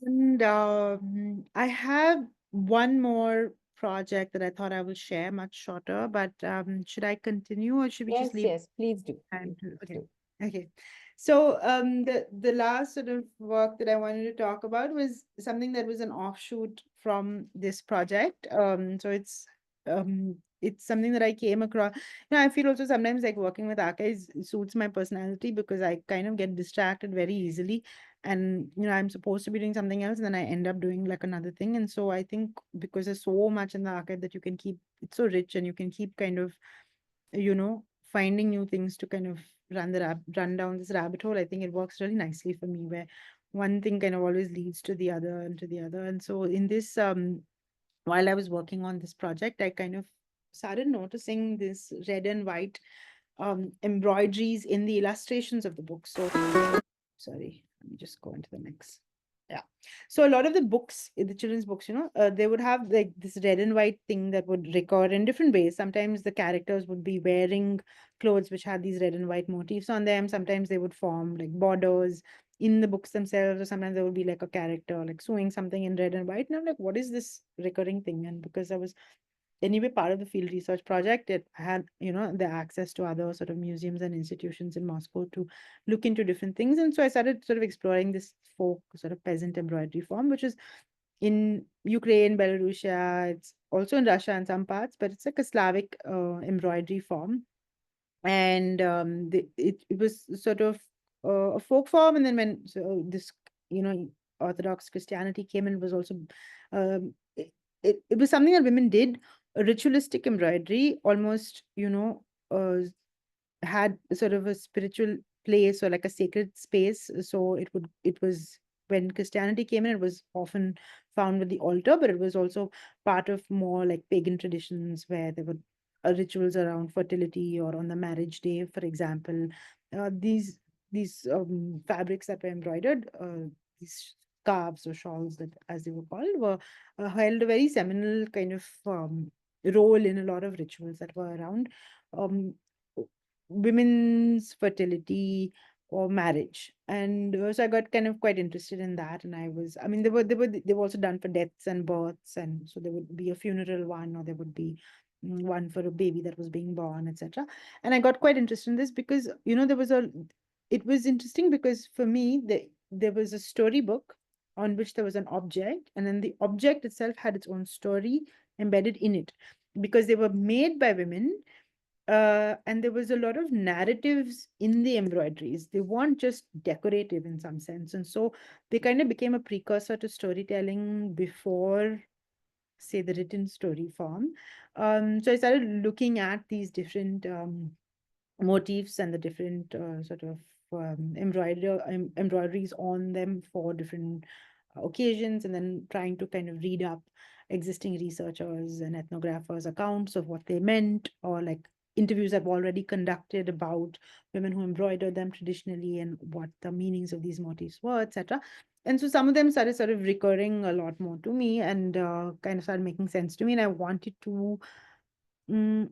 And I have one more project that I thought I will share, much shorter, but should I continue or should we just Yes, leave yes, please do. time to? Okay. Do. Okay. So the last sort of work that I wanted to talk about was something that was an offshoot from this project. It's something that I came across. You know, I feel also sometimes like working with archives suits my personality because I kind of get distracted very easily. And you know, I'm supposed to be doing something else, and then I end up doing like another thing. And so I think because there's so much in the archive that you can keep, it's so rich, and you can keep kind of, you know, finding new things to kind of run down this rabbit hole. I think it works really nicely for me, where one thing kind of always leads to the other and to the other. And so in this while I was working on this project, I kind of started noticing this red and white embroideries in the illustrations of the book. So sorry, let me just go into the next Yeah. So a lot of the books, the children's books, they would have like this red and white thing that would recur in different ways. Sometimes the characters would be wearing clothes which had these red and white motifs on them. Sometimes they would form like borders in the books themselves, or sometimes there would be like a character like sewing something in red and white. And I'm like, what is this recurring thing? And because I was anyway part of the field research project, it had the access to other sort of museums and institutions in Moscow to look into different things. And so I started sort of exploring this folk sort of peasant embroidery form, which is in Ukraine, Belarusia. It's also in Russia in some parts, but it's like a Slavic embroidery form. And it was sort of a folk form. And then when this Orthodox Christianity came in, it was also it was something that women did, a ritualistic embroidery, almost had sort of a spiritual place or like a sacred space. So it was when Christianity came in, it was often found with the altar, but it was also part of more like pagan traditions where there were rituals around fertility or on the marriage day, for example. These fabrics that were embroidered, these scarves or shawls, that as they were called, were held a very seminal kind of role in a lot of rituals that were around um, women's fertility or marriage. And so I got kind of quite interested in that. And I mean, they were also done for deaths and births. And so there would be a funeral one, or there would be one for a baby that was being born, etc. And I got quite interested in this because, it was interesting because for me, there was a storybook on which there was an object, and then the object itself had its own story embedded in it because they were made by women. And there was a lot of narratives in the embroideries. They weren't just decorative in some sense. And so they kind of became a precursor to storytelling before, say, the written story form. So I started looking at these different motifs and the different sort of embroideries on them for different occasions, and then trying to kind of read up existing researchers and ethnographers' accounts of what they meant, or like interviews I've already conducted about women who embroidered them traditionally and what the meanings of these motifs were, etc. And so some of them started sort of recurring a lot more to me, and kind of started making sense to me. And I wanted to mm,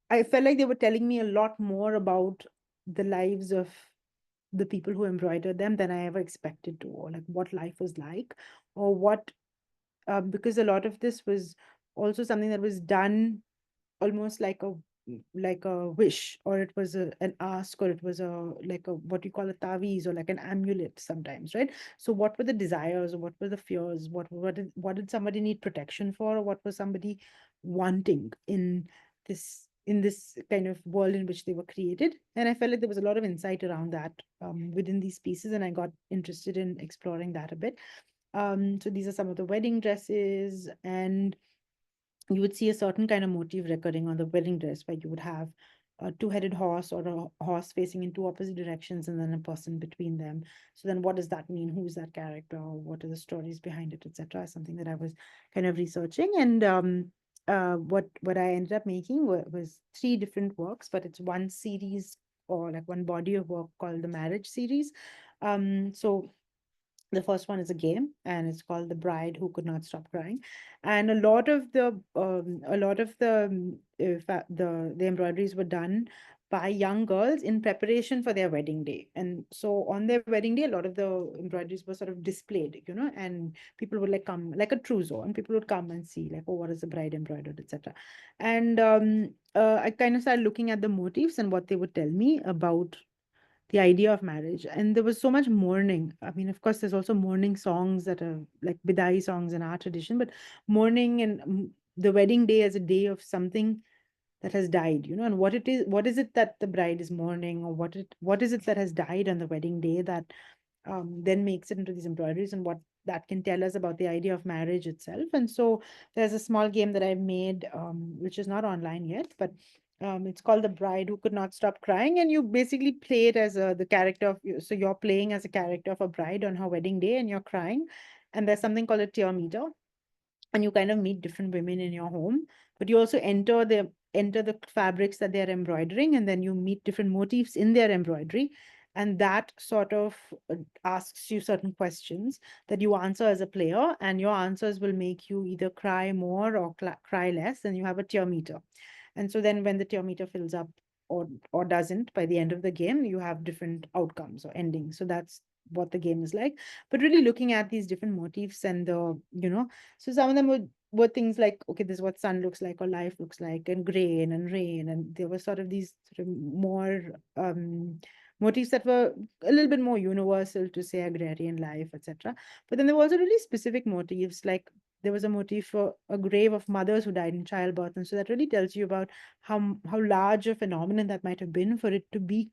I felt like they were telling me a lot more about the lives of the people who embroidered them than I ever expected to, or like what life was like, or what, because a lot of this was also something that was done almost like a wish, or it was an ask, or it was like a what you call a taviz, or like an amulet sometimes, right? So what were the desires, or what were the fears, what did somebody need protection for, or what was somebody wanting in this kind of world in which they were created? And I felt like there was a lot of insight around that within these pieces, and I got interested in exploring that a bit. So these are some of the wedding dresses, and you would see a certain kind of motif recurring on the wedding dress, where you would have a two-headed horse, or a horse facing in two opposite directions, and then a person between them. So then what does that mean? Who's that character? What are the stories behind it, etc.? Something that I was kind of researching. And what I ended up making was three different works, but it's one series, or like one body of work called the marriage series. So the first one is a game, and it's called The Bride Who Could Not Stop Crying. And a lot of the embroideries were done by young girls in preparation for their wedding day. And so on their wedding day, a lot of the embroideries were sort of displayed, and people would like come like a trousseau, and people would come and see like, oh, what is the bride embroidered, etc. And I kind of started looking at the motifs and what they would tell me about the idea of marriage. And there was so much mourning. I mean, of course, there's also mourning songs that are like bidai songs in our tradition, but mourning and the wedding day as a day of something that has died, and what is it that the bride is mourning, or what is it that has died on the wedding day that then makes it into these embroideries, and what that can tell us about the idea of marriage itself. And so there's a small game that I've made, which is not online yet, but it's called The Bride Who Could Not Stop Crying. And you basically play it as the character of so you're playing as a character of a bride on her wedding day, and you're crying. And there's something called a tear meter, and you kind of meet different women in your home, but you also enter the fabrics that they're embroidering, and then you meet different motifs in their embroidery. And that sort of asks you certain questions that you answer as a player, and your answers will make you either cry more or cry less, and you have a tear meter. And so then when the tear meter fills up or doesn't by the end of the game, you have different outcomes or endings. So that's what the game is like. But really looking at these different motifs and so some of them were things like, okay, this is what sun looks like or life looks like, and grain and rain, and there were sort of these sort of more motifs that were a little bit more universal to, say, agrarian life, etc. But then there were also really specific motifs, like there was a motif for a grave of mothers who died in childbirth, and so that really tells you about how large a phenomenon that might have been for it to be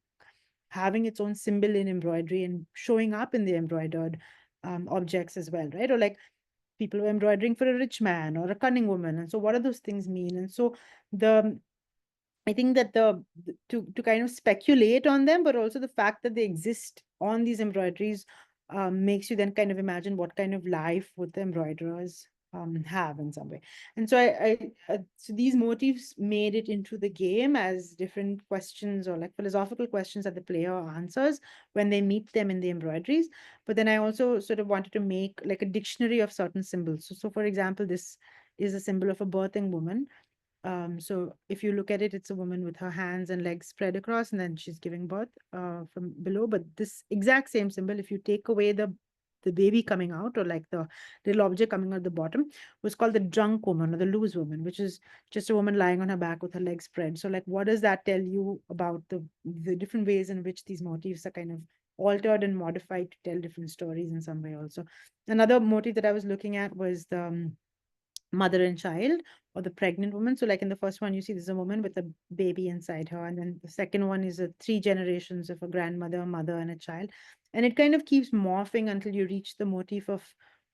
having its own symbol in embroidery and showing up in the embroidered objects as well, right? Or like people were embroidering for a rich man or a cunning woman, and so what do those things mean? And so the I think that to kind of speculate on them, but also the fact that they exist on these embroideries makes you then kind of imagine what kind of life would the embroiderers have in some way. And so so these motifs made it into the game as different questions or like philosophical questions that the player answers when they meet them in the embroideries. But then I also sort of wanted to make like a dictionary of certain symbols. So for example, this is a symbol of a birthing woman. So if you look at it, it's a woman with her hands and legs spread across, and then she's giving birth from below. But this exact same symbol, if you take away the baby coming out, or like the little object coming out the bottom, was called the drunk woman or the loose woman, which is just a woman lying on her back with her legs spread. So like, what does that tell you about the different ways in which these motifs are kind of altered and modified to tell different stories in some way also? Another motif that I was looking at was the mother and child, or the pregnant woman. So like in the first one, you see there's a woman with a baby inside her, and then the second one is three generations of a grandmother, a mother, and a child. And it kind of keeps morphing until you reach the motif of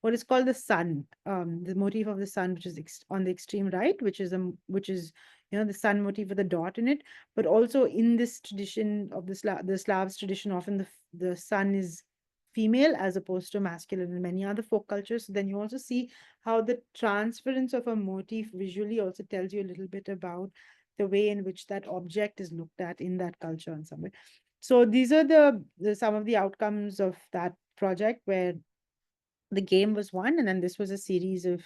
what is called the sun, the motif of the sun, which is on the extreme right, which is the sun motif with a dot in it. But also in this tradition of the Slavs tradition, often the sun is female as opposed to masculine in many other folk cultures. So then you also see how the transference of a motif visually also tells you a little bit about the way in which that object is looked at in that culture in some way. So these are some of the outcomes of that project, where the game was one, and then this was a series of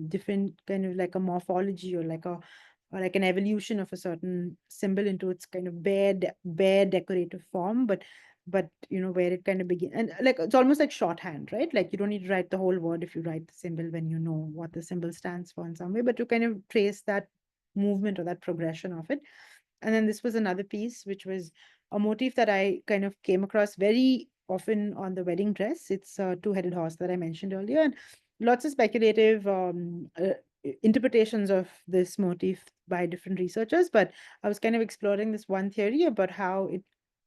different kind of like a morphology or like an evolution of a certain symbol into its kind of bare decorative form, but where it kind of begins, and like it's almost like shorthand, right? Like you don't need to write the whole word if you write the symbol when you know what the symbol stands for in some way, but to kind of trace that movement or that progression of it. And then this was another piece, which was a motif that I kind of came across very often on the wedding dress. It's a two-headed horse that I mentioned earlier, and lots of speculative interpretations of this motif by different researchers. But I was kind of exploring this one theory about how it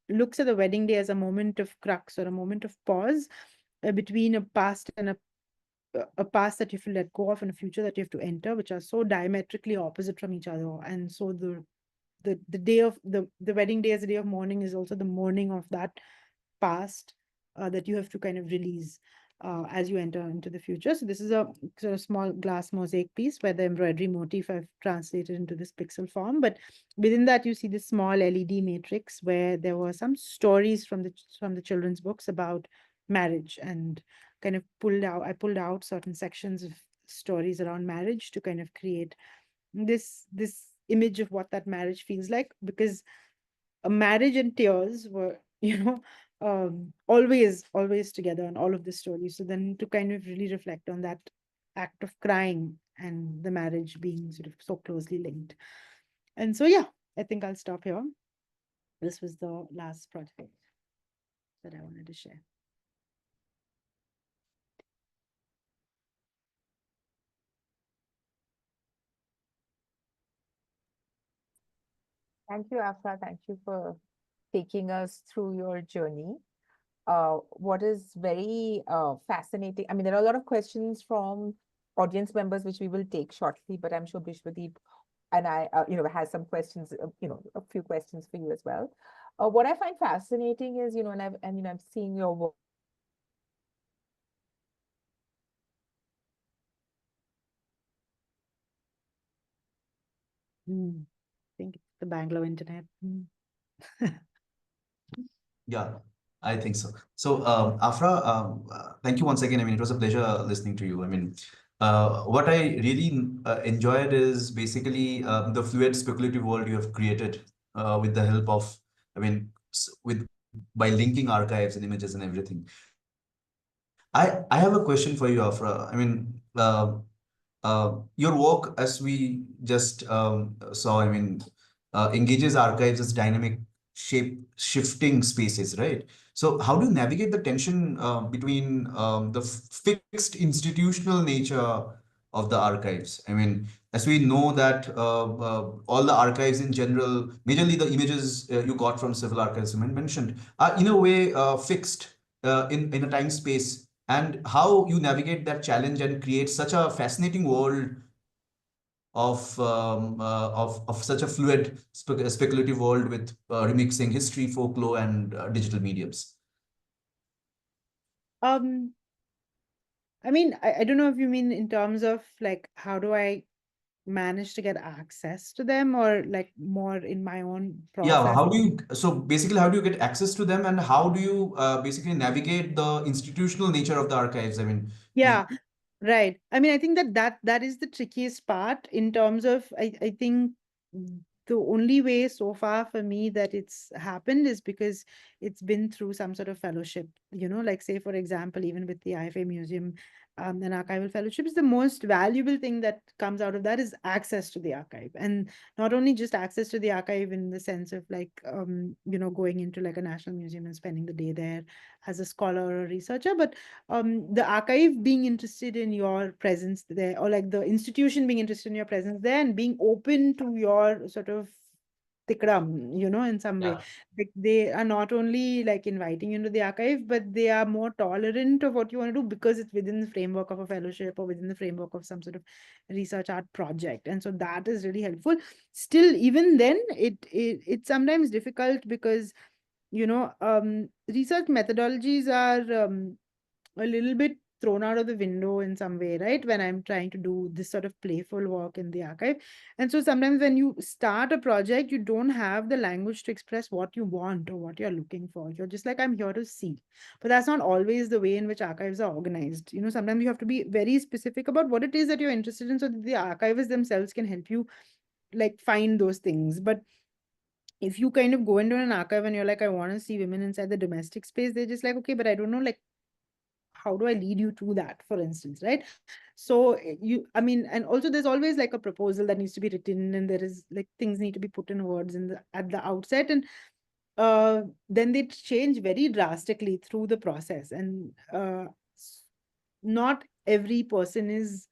looks at the wedding day as a moment of crux or a moment of pause between a past and a past that you have to let go of and a future that you have to enter, which are so diametrically opposite from each other. And so the day of the wedding day as a day of mourning is also the mourning of that past that you have to kind of release as you enter into the future. So this is a sort of small glass mosaic piece where the embroidery motif I've translated into this pixel form. But within that, you see this small LED matrix where there were some stories from the children's books about marriage, and kind of I pulled out certain sections of stories around marriage to kind of create this image of what that marriage feels like, because a marriage and tears were always together in all of the stories. So then to kind of really reflect on that act of crying and the marriage being sort of so closely linked. And so yeah, I think I'll stop here. This was the last project that I wanted to share. Thank you, Afra. Thank you for taking us through your journey. What is very fascinating, I mean, there are a lot of questions from audience members, which we will take shortly, but I'm sure Bishwadeep and I, has some questions, a few questions for you as well. What I find fascinating is, I'm seeing your work. I think it's the Bangalore internet. Yeah, I think so. So, Afra, thank you once again. I mean, it was a pleasure listening to you. I mean, what I really enjoyed is basically the fluid speculative world you have created with the help of, I mean, with by linking archives and images and everything. I have a question for you, Afra. I mean, your work, as we just saw, I mean, engages archives as dynamic, shifting spaces, right? So, how do you navigate the tension between the fixed institutional nature of the archives? I mean, as we know that all the archives in general, majorly the images you got from civil archives mentioned, are in a way fixed in a time space, and how you navigate that challenge and create such a fascinating world of such a fluid speculative world with remixing history, folklore, and digital mediums. Um, I mean, I don't know if you mean in terms of like how do I manage to get access to them, or like more in my own Yeah, process. how do you, so basically, how do you get access to them, and how do you basically navigate the institutional nature of the archives? I mean, Yeah, right. I mean, I think that is the trickiest part in terms of I think the only way so far for me that it's happened is because it's been through some sort of fellowship, like say for example, even with the IFA Museum, an archival fellowship is the most valuable thing that comes out of that is access to the archive. And not only just access to the archive in the sense of like going into like a national museum and spending the day there as a scholar or a researcher, but the archive being interested in your presence there, or like the institution being interested in your presence there and being open to your sort of tikram, in some way. yeah, Like they are not only like inviting you into the archive, but they are more tolerant of what you want to do because it's within the framework of a fellowship or within the framework of some sort of research art project. And so that is really helpful. Still, even then, it's sometimes difficult because research methodologies are a little bit thrown out of the window in some way, right? When I'm trying to do this sort of playful work in the archive. And so sometimes when you start a project, you don't have the language to express what you want or what you're looking for. You're just like, I'm here to see. But that's not always the way in which archives are organized. Sometimes you have to be very specific about what it is that you're interested in so that the archivists themselves can help you like find those things. But if you kind of go into an archive and you're like, I want to see women inside the domestic space, they're just like, okay, but I don't know, like, how do I lead you to that, for instance, right? So I mean, and also there's always like a proposal that needs to be written, and there is like things need to be put in words at the outset, and then they change very drastically through the process, and not every person is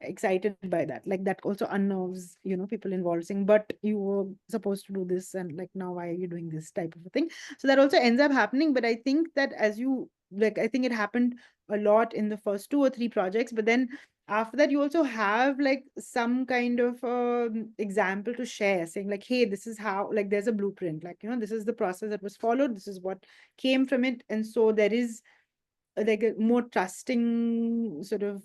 excited by that. Like that also unnerves people involved, saying, but you were supposed to do this, and like now why are you doing this type of a thing. So that also ends up happening. But I think that as you like, I think it happened a lot in the first 2 or 3 projects, but then after that you also have like some kind of example to share, saying like, hey, this is how, like there's a blueprint, like this is the process that was followed, this is what came from it. And so there is like a more trusting sort of,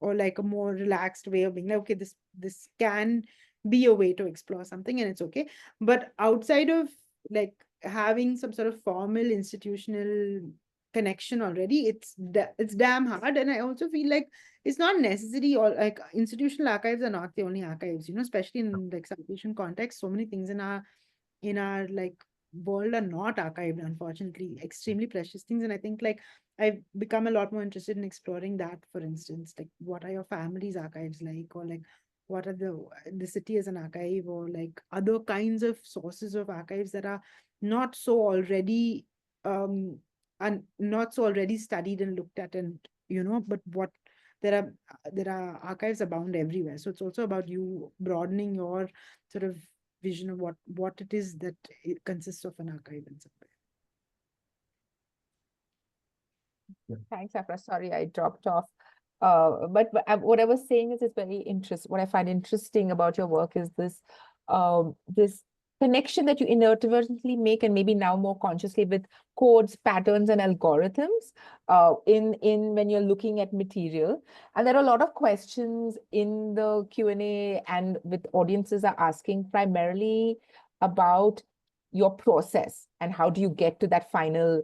or like a more relaxed way of being like, okay, this can be a way to explore something and it's okay. But outside of like having some sort of formal institutional connection already, it's damn hard. And I also feel like it's not necessary, or like institutional archives are not the only archives, especially in like South Asian context. So many things in our like world are not archived, unfortunately, extremely precious things. And I think like I've become a lot more interested in exploring that. For instance, like what are your family's archives like, or like what are the city as an archive, or like other kinds of sources of archives that are not so already um and not so already studied and looked at, and but what there are archives abound everywhere. So it's also about you broadening your sort of vision of what it is that it consists of an archive in some way. Thanks, Afra. Sorry, I dropped off. But what I was saying is it's very interesting. What I find interesting about your work is this connection that you inadvertently make, and maybe now more consciously, with codes, patterns, and algorithms in when you're looking at material. And there are a lot of questions in the Q&A and with audiences are asking primarily about your process and how do you get to that final,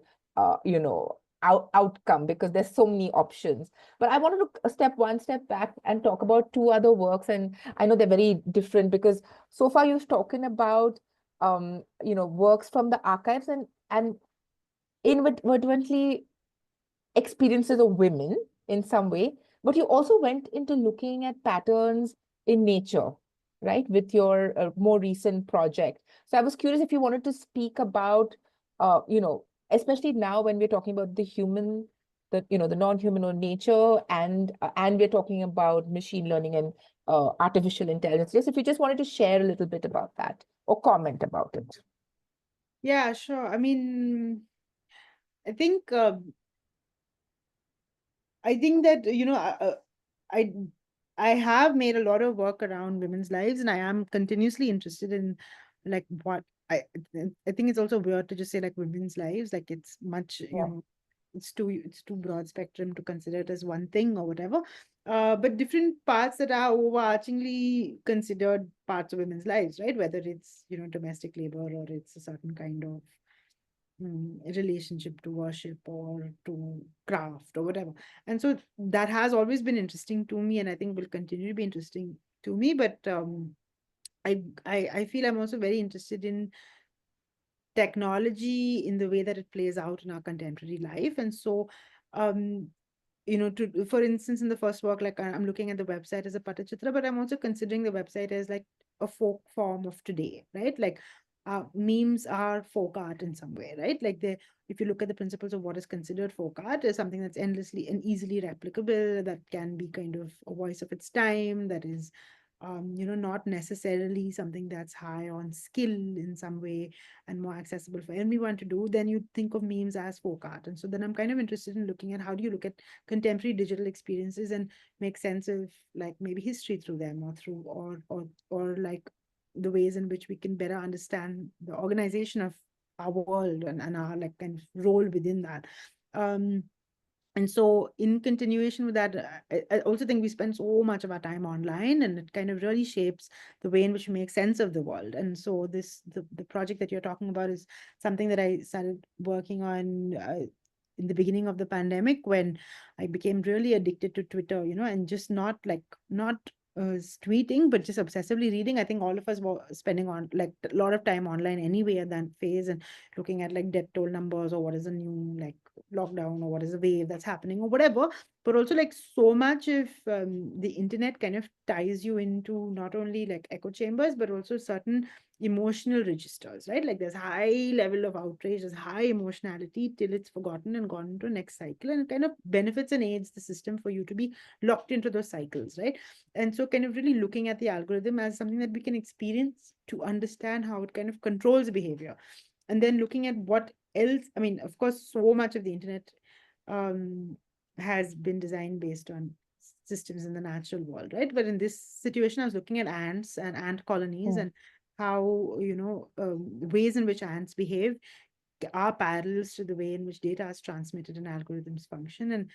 outcome, because there's so many options. But I wanted to step one step back and talk about two other works, and I know they're very different because so far you've spoken about works from the archives and inadvertently experiences of women in some way, but you also went into looking at patterns in nature, right, with your more recent project. So I was curious if you wanted to speak about, especially now when we're talking about the human, the non-human or nature, and we're talking about machine learning and artificial intelligence. Just if you just wanted to share a little bit about that or comment about it. Yeah, sure. I mean, I think that I I have made a lot of work around women's lives, and I am continuously interested in like what I think it's also weird to just say like women's lives, like it's much, Yeah. it's too broad spectrum to consider it as one thing or whatever. But different parts that are overarchingly considered parts of women's lives, right? Whether it's, domestic labor, or it's a certain kind of relationship to worship or to craft or whatever. And so that has always been interesting to me, and I think will continue to be interesting to me. But I feel I'm also very interested in technology in the way that it plays out in our contemporary life. And so for instance, in the first work, like I'm looking at the website as a Patachitra, but I'm also considering the website as like a folk form of today, right? Like memes are folk art in some way, right? Like if you look at the principles of what is considered folk art, is something that's endlessly and easily replicable, that can be kind of a voice of its time, that is not necessarily something that's high on skill in some way and more accessible for everyone to do, then you think of memes as folk art. And so then I'm kind of interested in looking at how do you look at contemporary digital experiences and make sense of like maybe history through them, or through or like the ways in which we can better understand the organization of our world and our like kind of role within that. And so in continuation with that, I also think we spend so much of our time online, and it kind of really shapes the way in which we make sense of the world. And so the project that you're talking about is something that I started working on in the beginning of the pandemic, when I became really addicted to Twitter, and just not tweeting, but just obsessively reading. I think all of us were spending on like a lot of time online anyway at that phase, and looking at like death toll numbers, or what is the new like lockdown, or what is the wave that's happening, or whatever. But also like so much of the internet kind of ties you into not only like echo chambers, but also certain emotional registers, right? Like there's high level of outrage, there's high emotionality till it's forgotten and gone into next cycle, and it kind of benefits and aids the system for you to be locked into those cycles, right? And so kind of really looking at the algorithm as something that we can experience to understand how it kind of controls behavior. And then looking at what else, I mean, of course, so much of the internet has been designed based on systems in the natural world, right? But in this situation, I was looking at ants and ant colonies, and how, ways in which ants behave are parallels to the way in which data is transmitted and algorithms function. And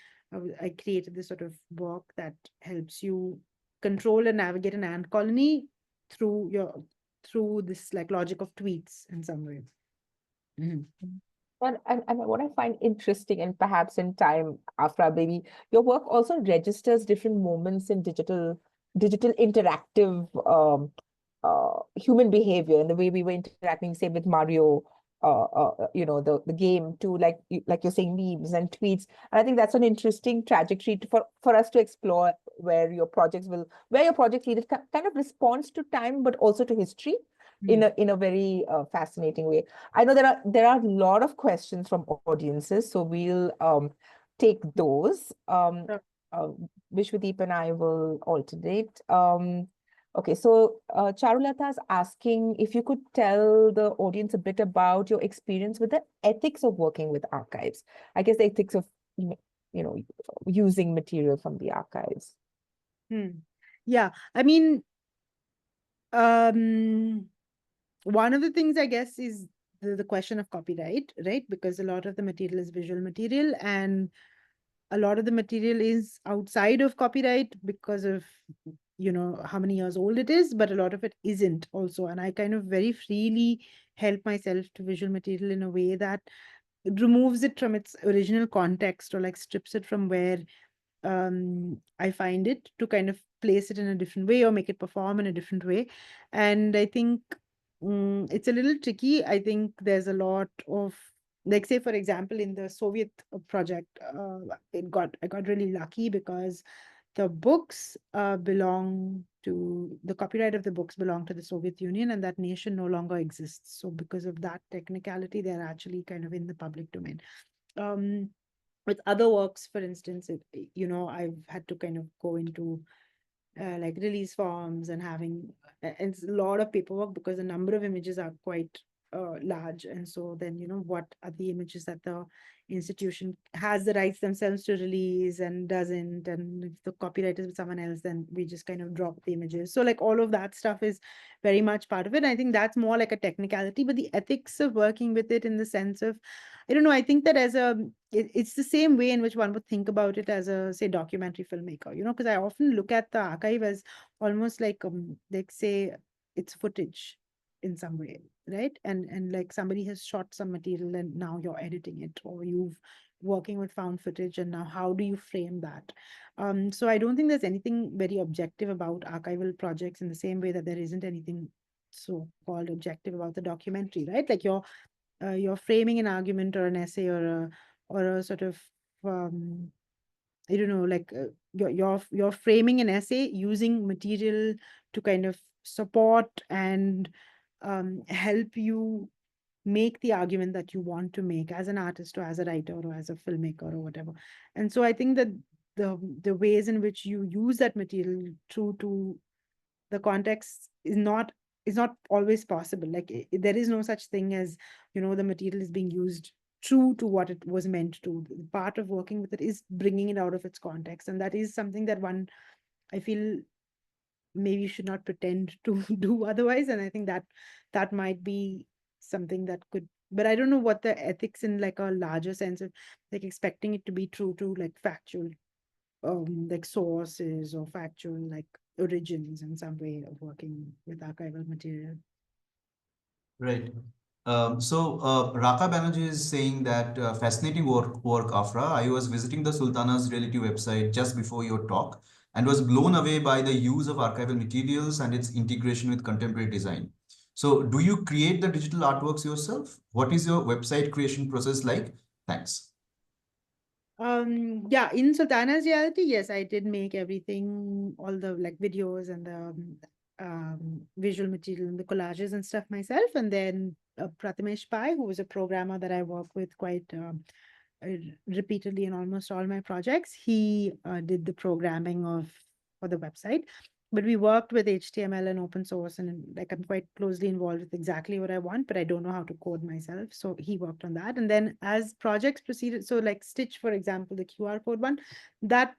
I created this sort of work that helps you control and navigate an ant colony through this like logic of tweets in some way. And what I find interesting, and perhaps in time, Afra, baby, your work also registers different moments in digital interactive human behavior, and the way we were interacting, say, with Mario, the game, to like you're saying, memes and tweets. And I think that's an interesting trajectory for us to explore, where your project lead kind of responds to time, but also to history in a very fascinating way. I know there are a lot of questions from audiences, so we'll take those. Vishwadeep and I will alternate. Okay, so Charulata is asking if you could tell the audience a bit about your experience with the ethics of working with archives. I guess the ethics of using material from the archives. Yeah, I mean, one of the things I guess is the question of copyright, right? Because a lot of the material is visual material, and a lot of the material is outside of copyright because of you know, how many years old it is, but a lot of it isn't also. And I kind of very freely help myself to visual material in a way that removes it from its original context, or like strips it from where I find it, to kind of place it in a different way or make it perform in a different way. And I think it's a little tricky. I think there's a lot of, like, say, for example, in the Soviet project, I got really lucky because the books belong to, the copyright of the books belong to the Soviet Union, and that nation no longer exists. So because of that technicality, they're actually kind of in the public domain. With other works, for instance, you know, I've had to kind of go into like release forms and having, and it's a lot of paperwork because the number of images are quite large. And so then, you know, what are the images that the institution has the rights themselves to release and doesn't, and if the copyright is with someone else, then we just kind of drop the images. So like all of that stuff is very much part of it. I think that's more like a technicality, but the ethics of working with it in the sense of, I don't know, I think that as a, it's the same way in which one would think about it as a, say, documentary filmmaker, you know, because I often look at the archive as almost like say it's footage in some way, right? And like somebody has shot some material and now you're editing it, or you've working with found footage, and now how do you frame that? So I don't think there's anything very objective about archival projects in the same way that there isn't anything so called objective about the documentary, right? Like you're framing an argument or an essay or a sort of I don't know, like you're framing an essay using material to kind of support and help you make the argument that you want to make as an artist or as a writer or as a filmmaker or whatever. And so I think that the ways in which you use that material true to the context is not always possible. Like there is no such thing as, you know, the material is being used true to what it was meant to. Part of working with it is bringing it out of its context, and that is something that one, I feel, maybe should not pretend to do otherwise. And I think that that might be something that could, but I don't know what the ethics in like a larger sense of like expecting it to be true to like factual like sources or factual like origins in some way of working with archival material. Right. Raka Banerjee is saying that fascinating work, Afra. I was visiting the Sultana's reality website just before your talk and was blown away by the use of archival materials and its integration with contemporary design. So, do you create the digital artworks yourself? What is your website creation process like? Thanks. Yeah, in Sultana's reality, yes, I did make everything, all the like videos and the visual material and the collages and stuff myself. And then Prathamesh Pai, who was a programmer that I work with quite repeatedly in almost all my projects, he did the programming of for the website. But we worked with HTML and open source, and like I'm quite closely involved with exactly what I want, but I don't know how to code myself. So he worked on that. And then as projects proceeded, so like Stitch, for example, the QR code one, that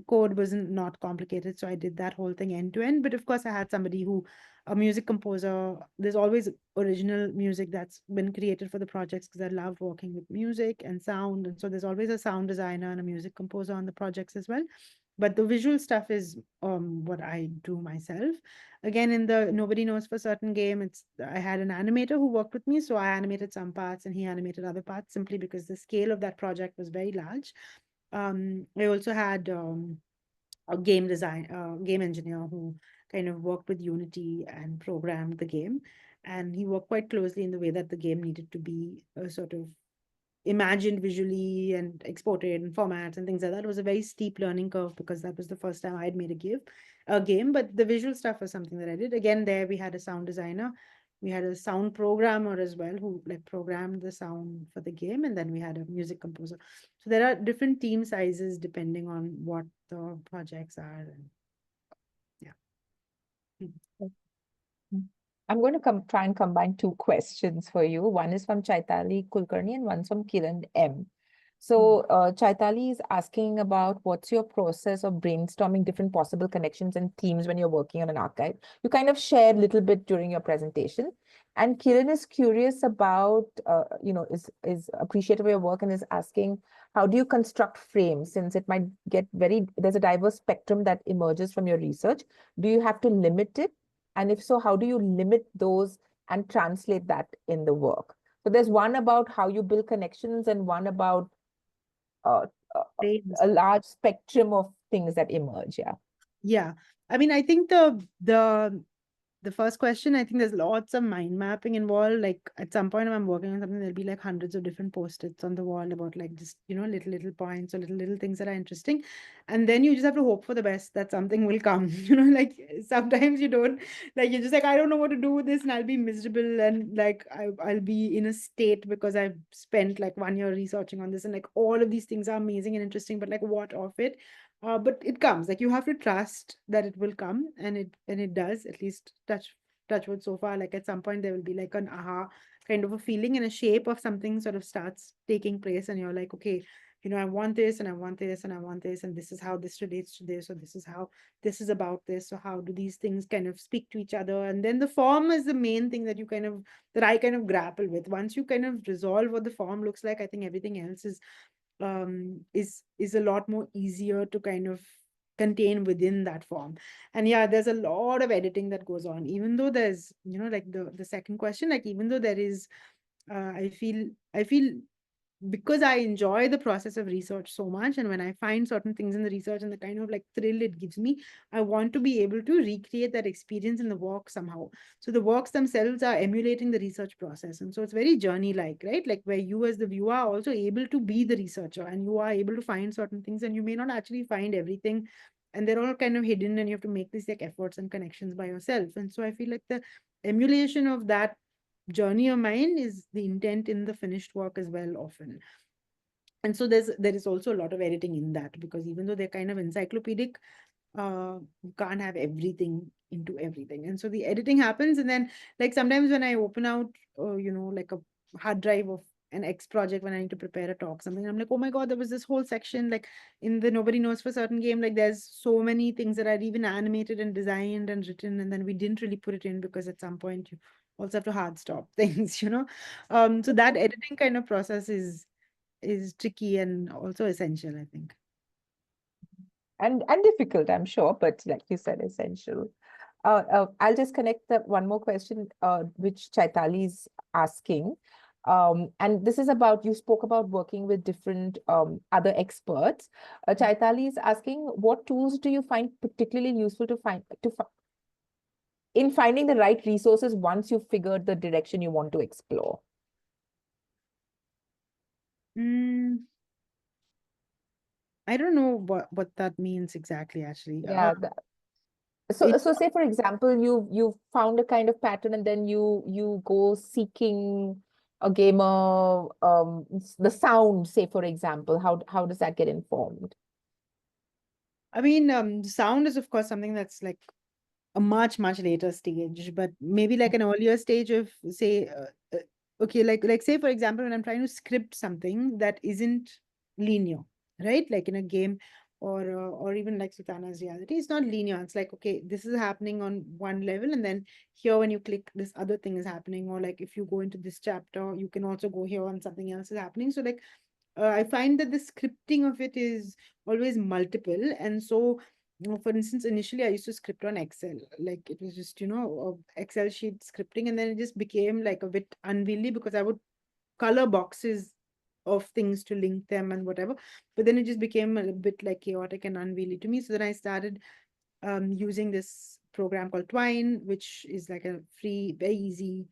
code wasn't not complicated. So I did that whole thing end to end. But of course, I had somebody who, a music composer, there's always original music that's been created for the projects because I love working with music and sound. And so there's always a sound designer and a music composer on the projects as well. But the visual stuff is what I do myself. Again, in the Nobody Knows for Certain game, I had an animator who worked with me, so I animated some parts and he animated other parts simply because the scale of that project was very large. I also had a game engineer who kind of worked with Unity and programmed the game, and he worked quite closely in the way that the game needed to be sort of imagined visually and exported and formats and things like that. It was a very steep learning curve because that was the first time I'd made a game, but the visual stuff was something that I did. Again, there we had a sound designer, we had a sound programmer as well who like programmed the sound for the game, and then we had a music composer. So there are different team sizes depending on what the projects are. And yeah. I'm going to try and combine two questions for you. One is from Chaitali Kulkarni and one's from Kiran M. So Chaitali is asking about what's your process of brainstorming different possible connections and themes when you're working on an archive. You kind of shared a little bit during your presentation. And Kiran is curious about, is appreciative of your work and is asking, How do you construct frames, since it might get there's a diverse spectrum that emerges from your research? Do you have to limit it? And if so, how do you limit those and translate that in the work? So there's one about how you build connections and one about uh, Frames. a large spectrum of things that emerge. Yeah. Yeah. I mean, I think the first question, I think there's lots of mind mapping involved. Like at some point when I'm working on something, there'll be like hundreds of different post-its on the wall about like just, little points or little things that are interesting. And then you just have to hope for the best that something will come. Like sometimes you don't, like you're just like, I don't know what to do with this, and I'll be miserable, and like I'll be in a state because I've spent like 1 year researching on this, and like all of these things are amazing and interesting, but like what of it? But it comes. Like you have to trust that it will come, and it does. At least touch wood so far. Like at some point there will be like an aha kind of a feeling, and a shape of something sort of starts taking place, and you're like, okay, I want this, and I want this, and I want this, and this is how this relates to this, or this is how this is about this. So how do these things kind of speak to each other? And then the form is the main thing that I kind of grapple with. Once you kind of resolve what the form looks like, I think everything else is a lot more easier to kind of contain within that form. And yeah, there's a lot of editing that goes on, even though there's like the second question, like even though there is I feel because I enjoy the process of research so much, and when I find certain things in the research and the kind of like thrill it gives me, I want to be able to recreate that experience in the work somehow. So the works themselves are emulating the research process, and so it's very journey like, right? Like where you as the viewer are also able to be the researcher, and you are able to find certain things, and you may not actually find everything, and they're all kind of hidden, and you have to make these like efforts and connections by yourself. And so I feel like the emulation of that journey of mine is the intent in the finished work as well, often. And so there is also a lot of editing in that, because even though they're kind of encyclopedic, you can't have everything into everything. And so the editing happens, and then like sometimes when I open out like a hard drive of an X project, when I need to prepare a talk, something, I'm like, oh my god, there was this whole section like in the Nobody Knows for Certain game, like there's so many things that I'd even animated and designed and written, and then we didn't really put it in because at some point you also have to hard stop things. So that editing kind of process is tricky and also essential, I think. And difficult, I'm sure, but like you said, essential. I'll just connect one more question, which Chaitali is asking. And this is about, you spoke about working with different other experts. Chaitali is asking, what tools do you find particularly useful in finding the right resources once you've figured the direction you want to explore? I don't know what that means exactly, actually. Yeah. So say for example, you've found a kind of pattern, and then you go seeking a gamer, the sound, say for example, how does that get informed? I mean, sound is of course something that's like a much later stage, but maybe like an earlier stage of, say, okay, like say for example, when I'm trying to script something that isn't linear, right? Like in a game, or even like Sultana's reality, it's not linear. It's like, okay, this is happening on one level, and then here when you click, this other thing is happening, or like if you go into this chapter, you can also go here and something else is happening. So like I find that the scripting of it is always multiple. And so, for instance, initially I used to script on Excel. Like it was just, Excel sheet scripting. And then it just became like a bit unwieldy because I would color boxes of things to link them and whatever. But then it just became a bit like chaotic and unwieldy to me. So then I started using this program called Twine, which is like a free, very easy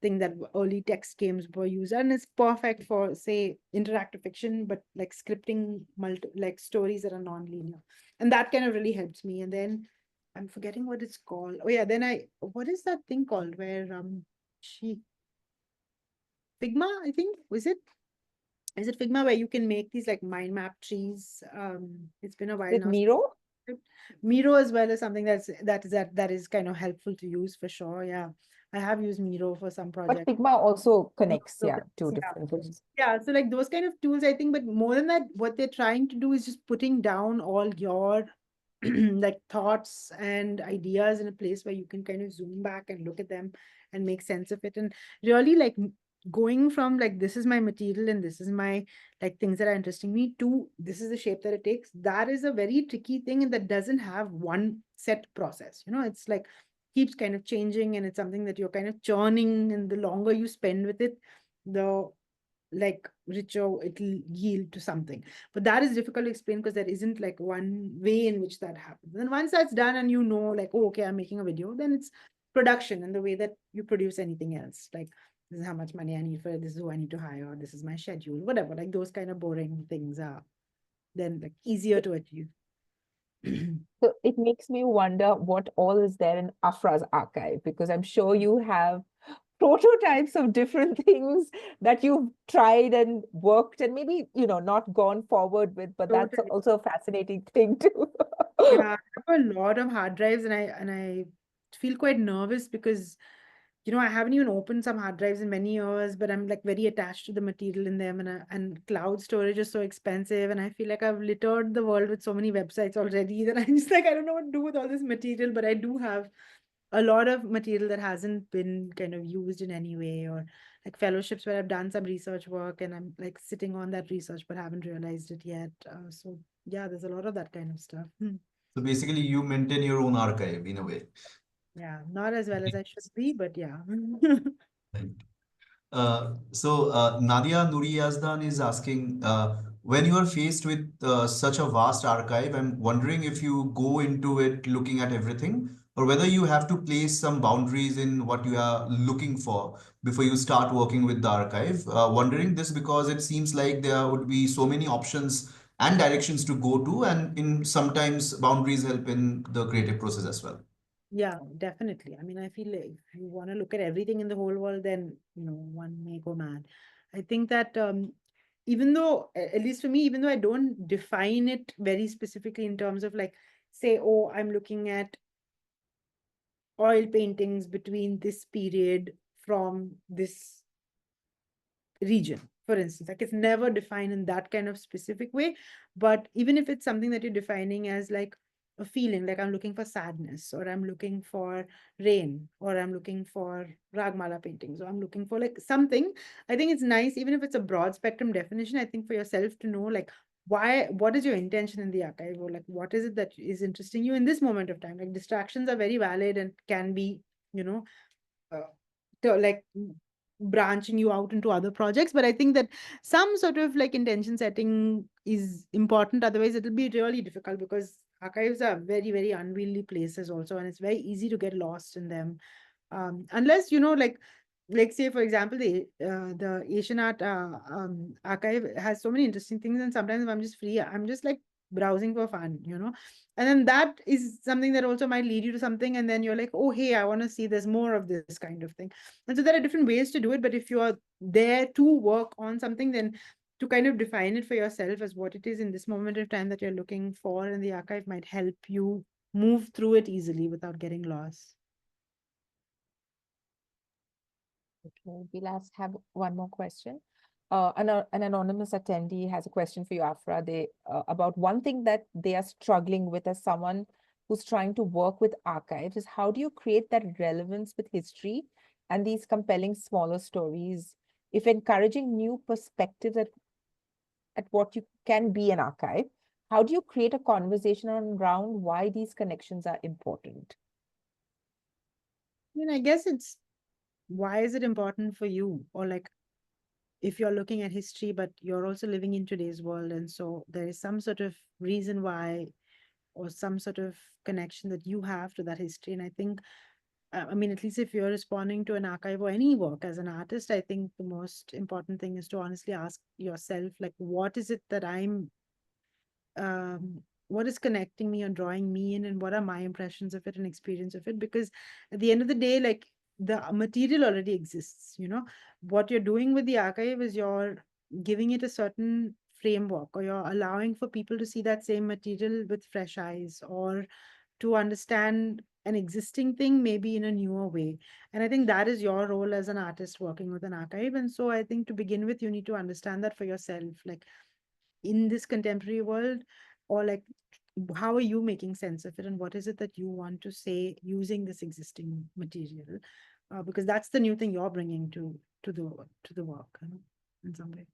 thing that early text games were used, and it's perfect for, say, interactive fiction, but like scripting like stories that are non-linear, and that kind of really helps me. And then I'm forgetting what it's called. Oh yeah, then what is that thing called where she Figma, I think, is it Figma, where you can make these like mind map trees? It's been a while With now. Miro? Miro as well is something that is kind of helpful to use for sure. Yeah, I have used Miro for some But projects. Figma also connects, So yeah, to yeah. different things. Yeah, so like those kind of tools, I think, but more than that, what they're trying to do is just putting down all your like thoughts and ideas in a place where you can kind of zoom back and look at them and make sense of it. And really, like, going from like, this is my material and this is my like things that are interesting me, to this is the shape that it takes, that is a very tricky thing, and that doesn't have one set process. It's like keeps kind of changing, and it's something that you're kind of churning, and the longer you spend with it, the like richer it'll yield to something. But that is difficult to explain because there isn't like one way in which that happens. And once that's done and like, oh, okay, I'm making a video, then it's production and the way that you produce anything else. Like, this is how much money I need for it, this is who I need to hire, this is my schedule, whatever. Like those kind of boring things are then like easier to achieve. So it makes me wonder what all is there in Afra's archive, because I'm sure you have prototypes of different things that you've tried and worked and maybe, not gone forward with, but that's Totally. also a fascinating thing too. Yeah, I have a lot of hard drives, and I feel quite nervous because I haven't even opened some hard drives in many years, but I'm like very attached to the material in them, and cloud storage is so expensive, and I feel like I've littered the world with so many websites already that I'm just like, I don't know what to do with all this material. But I do have a lot of material that hasn't been kind of used in any way, or like fellowships where I've done some research work and I'm like sitting on that research but haven't realized it yet. So yeah, there's a lot of that kind of stuff. So basically, you maintain your own archive in a way. Yeah, not as well as I should be, but yeah. Right. Nadia Nuri Yazdan is asking, when you are faced with such a vast archive, I'm wondering if you go into it looking at everything, or whether you have to place some boundaries in what you are looking for before you start working with the archive. Wondering this because it seems like there would be so many options and directions to go to, and in sometimes boundaries help in the creative process as well. Yeah, definitely. I mean, I feel like if you want to look at everything in the whole world, then one may go mad. I think that even though, at least for me, even though I don't define it very specifically in terms of like, say, oh, I'm looking at oil paintings between this period from this region, for instance. Like, it's never defined in that kind of specific way. But even if it's something that you're defining as like a feeling, like I'm looking for sadness, or I'm looking for rain, or I'm looking for ragmala paintings, or I'm looking for like something, I think it's nice, even if it's a broad spectrum definition, I think for yourself to know like, what is your intention in the archive, or like what is it that is interesting you in this moment of time. Like, distractions are very valid and can be, you know uh, like branching you out into other projects. But I think that some sort of like intention setting is important, otherwise it'll be really difficult, because archives are very, very unwieldy places also, and it's very easy to get lost in them. Unless like say for example, the Asian art archive has so many interesting things, and sometimes if I'm just free, I'm just like browsing for fun, and then that is something that also might lead you to something, and then you're like, oh hey, I want to see there's more of this kind of thing. And so there are different ways to do it, but if you are there to work on something, then to kind of define it for yourself as what it is in this moment of time that you're looking for in the archive might help you move through it easily without getting lost. Okay, we'll have one more question. An anonymous attendee has a question for you, Afra. About one thing that they are struggling with as someone who's trying to work with archives is, how do you create that relevance with history and these compelling smaller stories, if encouraging new perspectives at what you can be an archive? How do you create a conversation around why these connections are important? I mean, I guess it's, why is it important for you? Or like, if you're looking at history, but you're also living in today's world, and so there is some sort of reason why, or some sort of connection that you have to that history. And I think, I mean, at least if you're responding to an archive or any work as an artist, I think the most important thing is to honestly ask yourself, like, what is it that what is connecting me or drawing me in, and what are my impressions of it and experience of it? Because at the end of the day, like, the material already exists. What you're doing with the archive is you're giving it a certain framework, or you're allowing for people to see that same material with fresh eyes, or to understand an existing thing maybe in a newer way. And I think that is your role as an artist working with an archive. And so I think to begin with, you need to understand that for yourself, like, in this contemporary world, or like, how are you making sense of it, and what is it that you want to say using this existing material? because that's the new thing you're bringing to the work, in some way.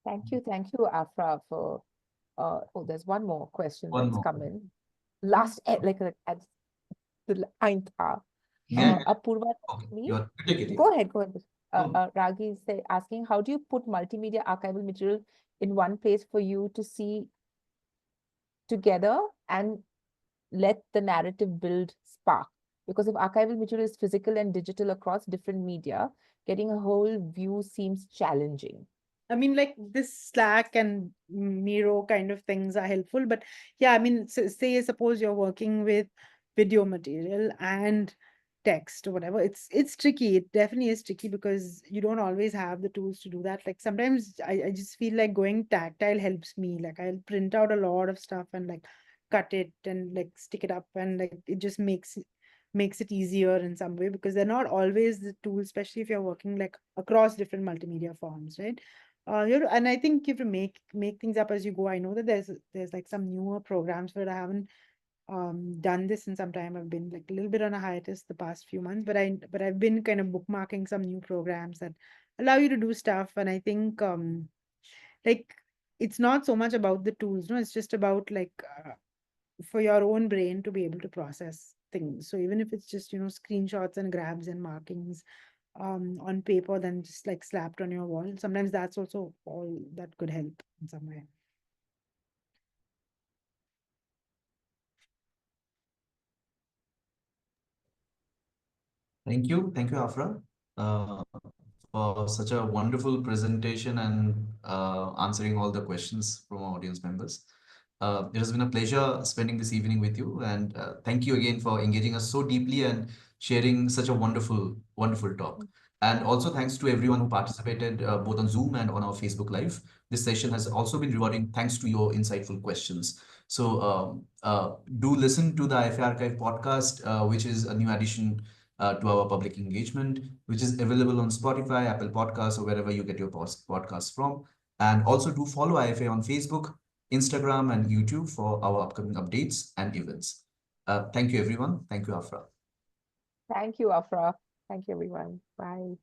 Thank you, Afra, for oh, there's one more question One that's more. come in. Last at at the ninth hour. May I? Apurva, Okay, me? take it. Go ahead, go ahead. No. Ragi is asking, how do you put multimedia archival material in one place for you to see together and let the narrative build spark? Because if archival material is physical and digital across different media, getting a whole view seems challenging. I mean, like this Slack and Miro kind of things are helpful, but yeah, I mean, say suppose you're working with video material and text or whatever, it's tricky. It definitely is tricky because you don't always have the tools to do that. Like sometimes I just feel like going tactile helps me. Like I'll print out a lot of stuff and like cut it and like stick it up, and like it just makes it easier in some way, because they're not always the tools, especially if you're working like across different multimedia forms, right? And I think you have to make things up as you go. I know that there's like some newer programs, but I haven't done this in some time. I've been like a little bit on a hiatus the past few months, but I've been kind of bookmarking some new programs that allow you to do stuff. And I think like it's not so much about the tools, no, it's just about like for your own brain to be able to process things. So even if it's just, screenshots and grabs and markings on paper, then just like slapped on your wall, sometimes that's also all that could help in some way. Thank you, Afra, for such a wonderful presentation and answering all the questions from our audience members. It has been a pleasure spending this evening with you, and thank you again for engaging us so deeply and sharing such a wonderful talk. And also thanks to everyone who participated both on Zoom and on our Facebook Live. This session has also been rewarding thanks to your insightful questions. So do listen to the IFA Archive podcast, which is a new addition to our public engagement, which is available on Spotify, Apple Podcasts, or wherever you get your podcasts from. And also do follow IFA on Facebook, Instagram, and YouTube for our upcoming updates and events. Thank you, everyone. Thank you, Afra. Thank you, Afra. Thank you, everyone. Bye.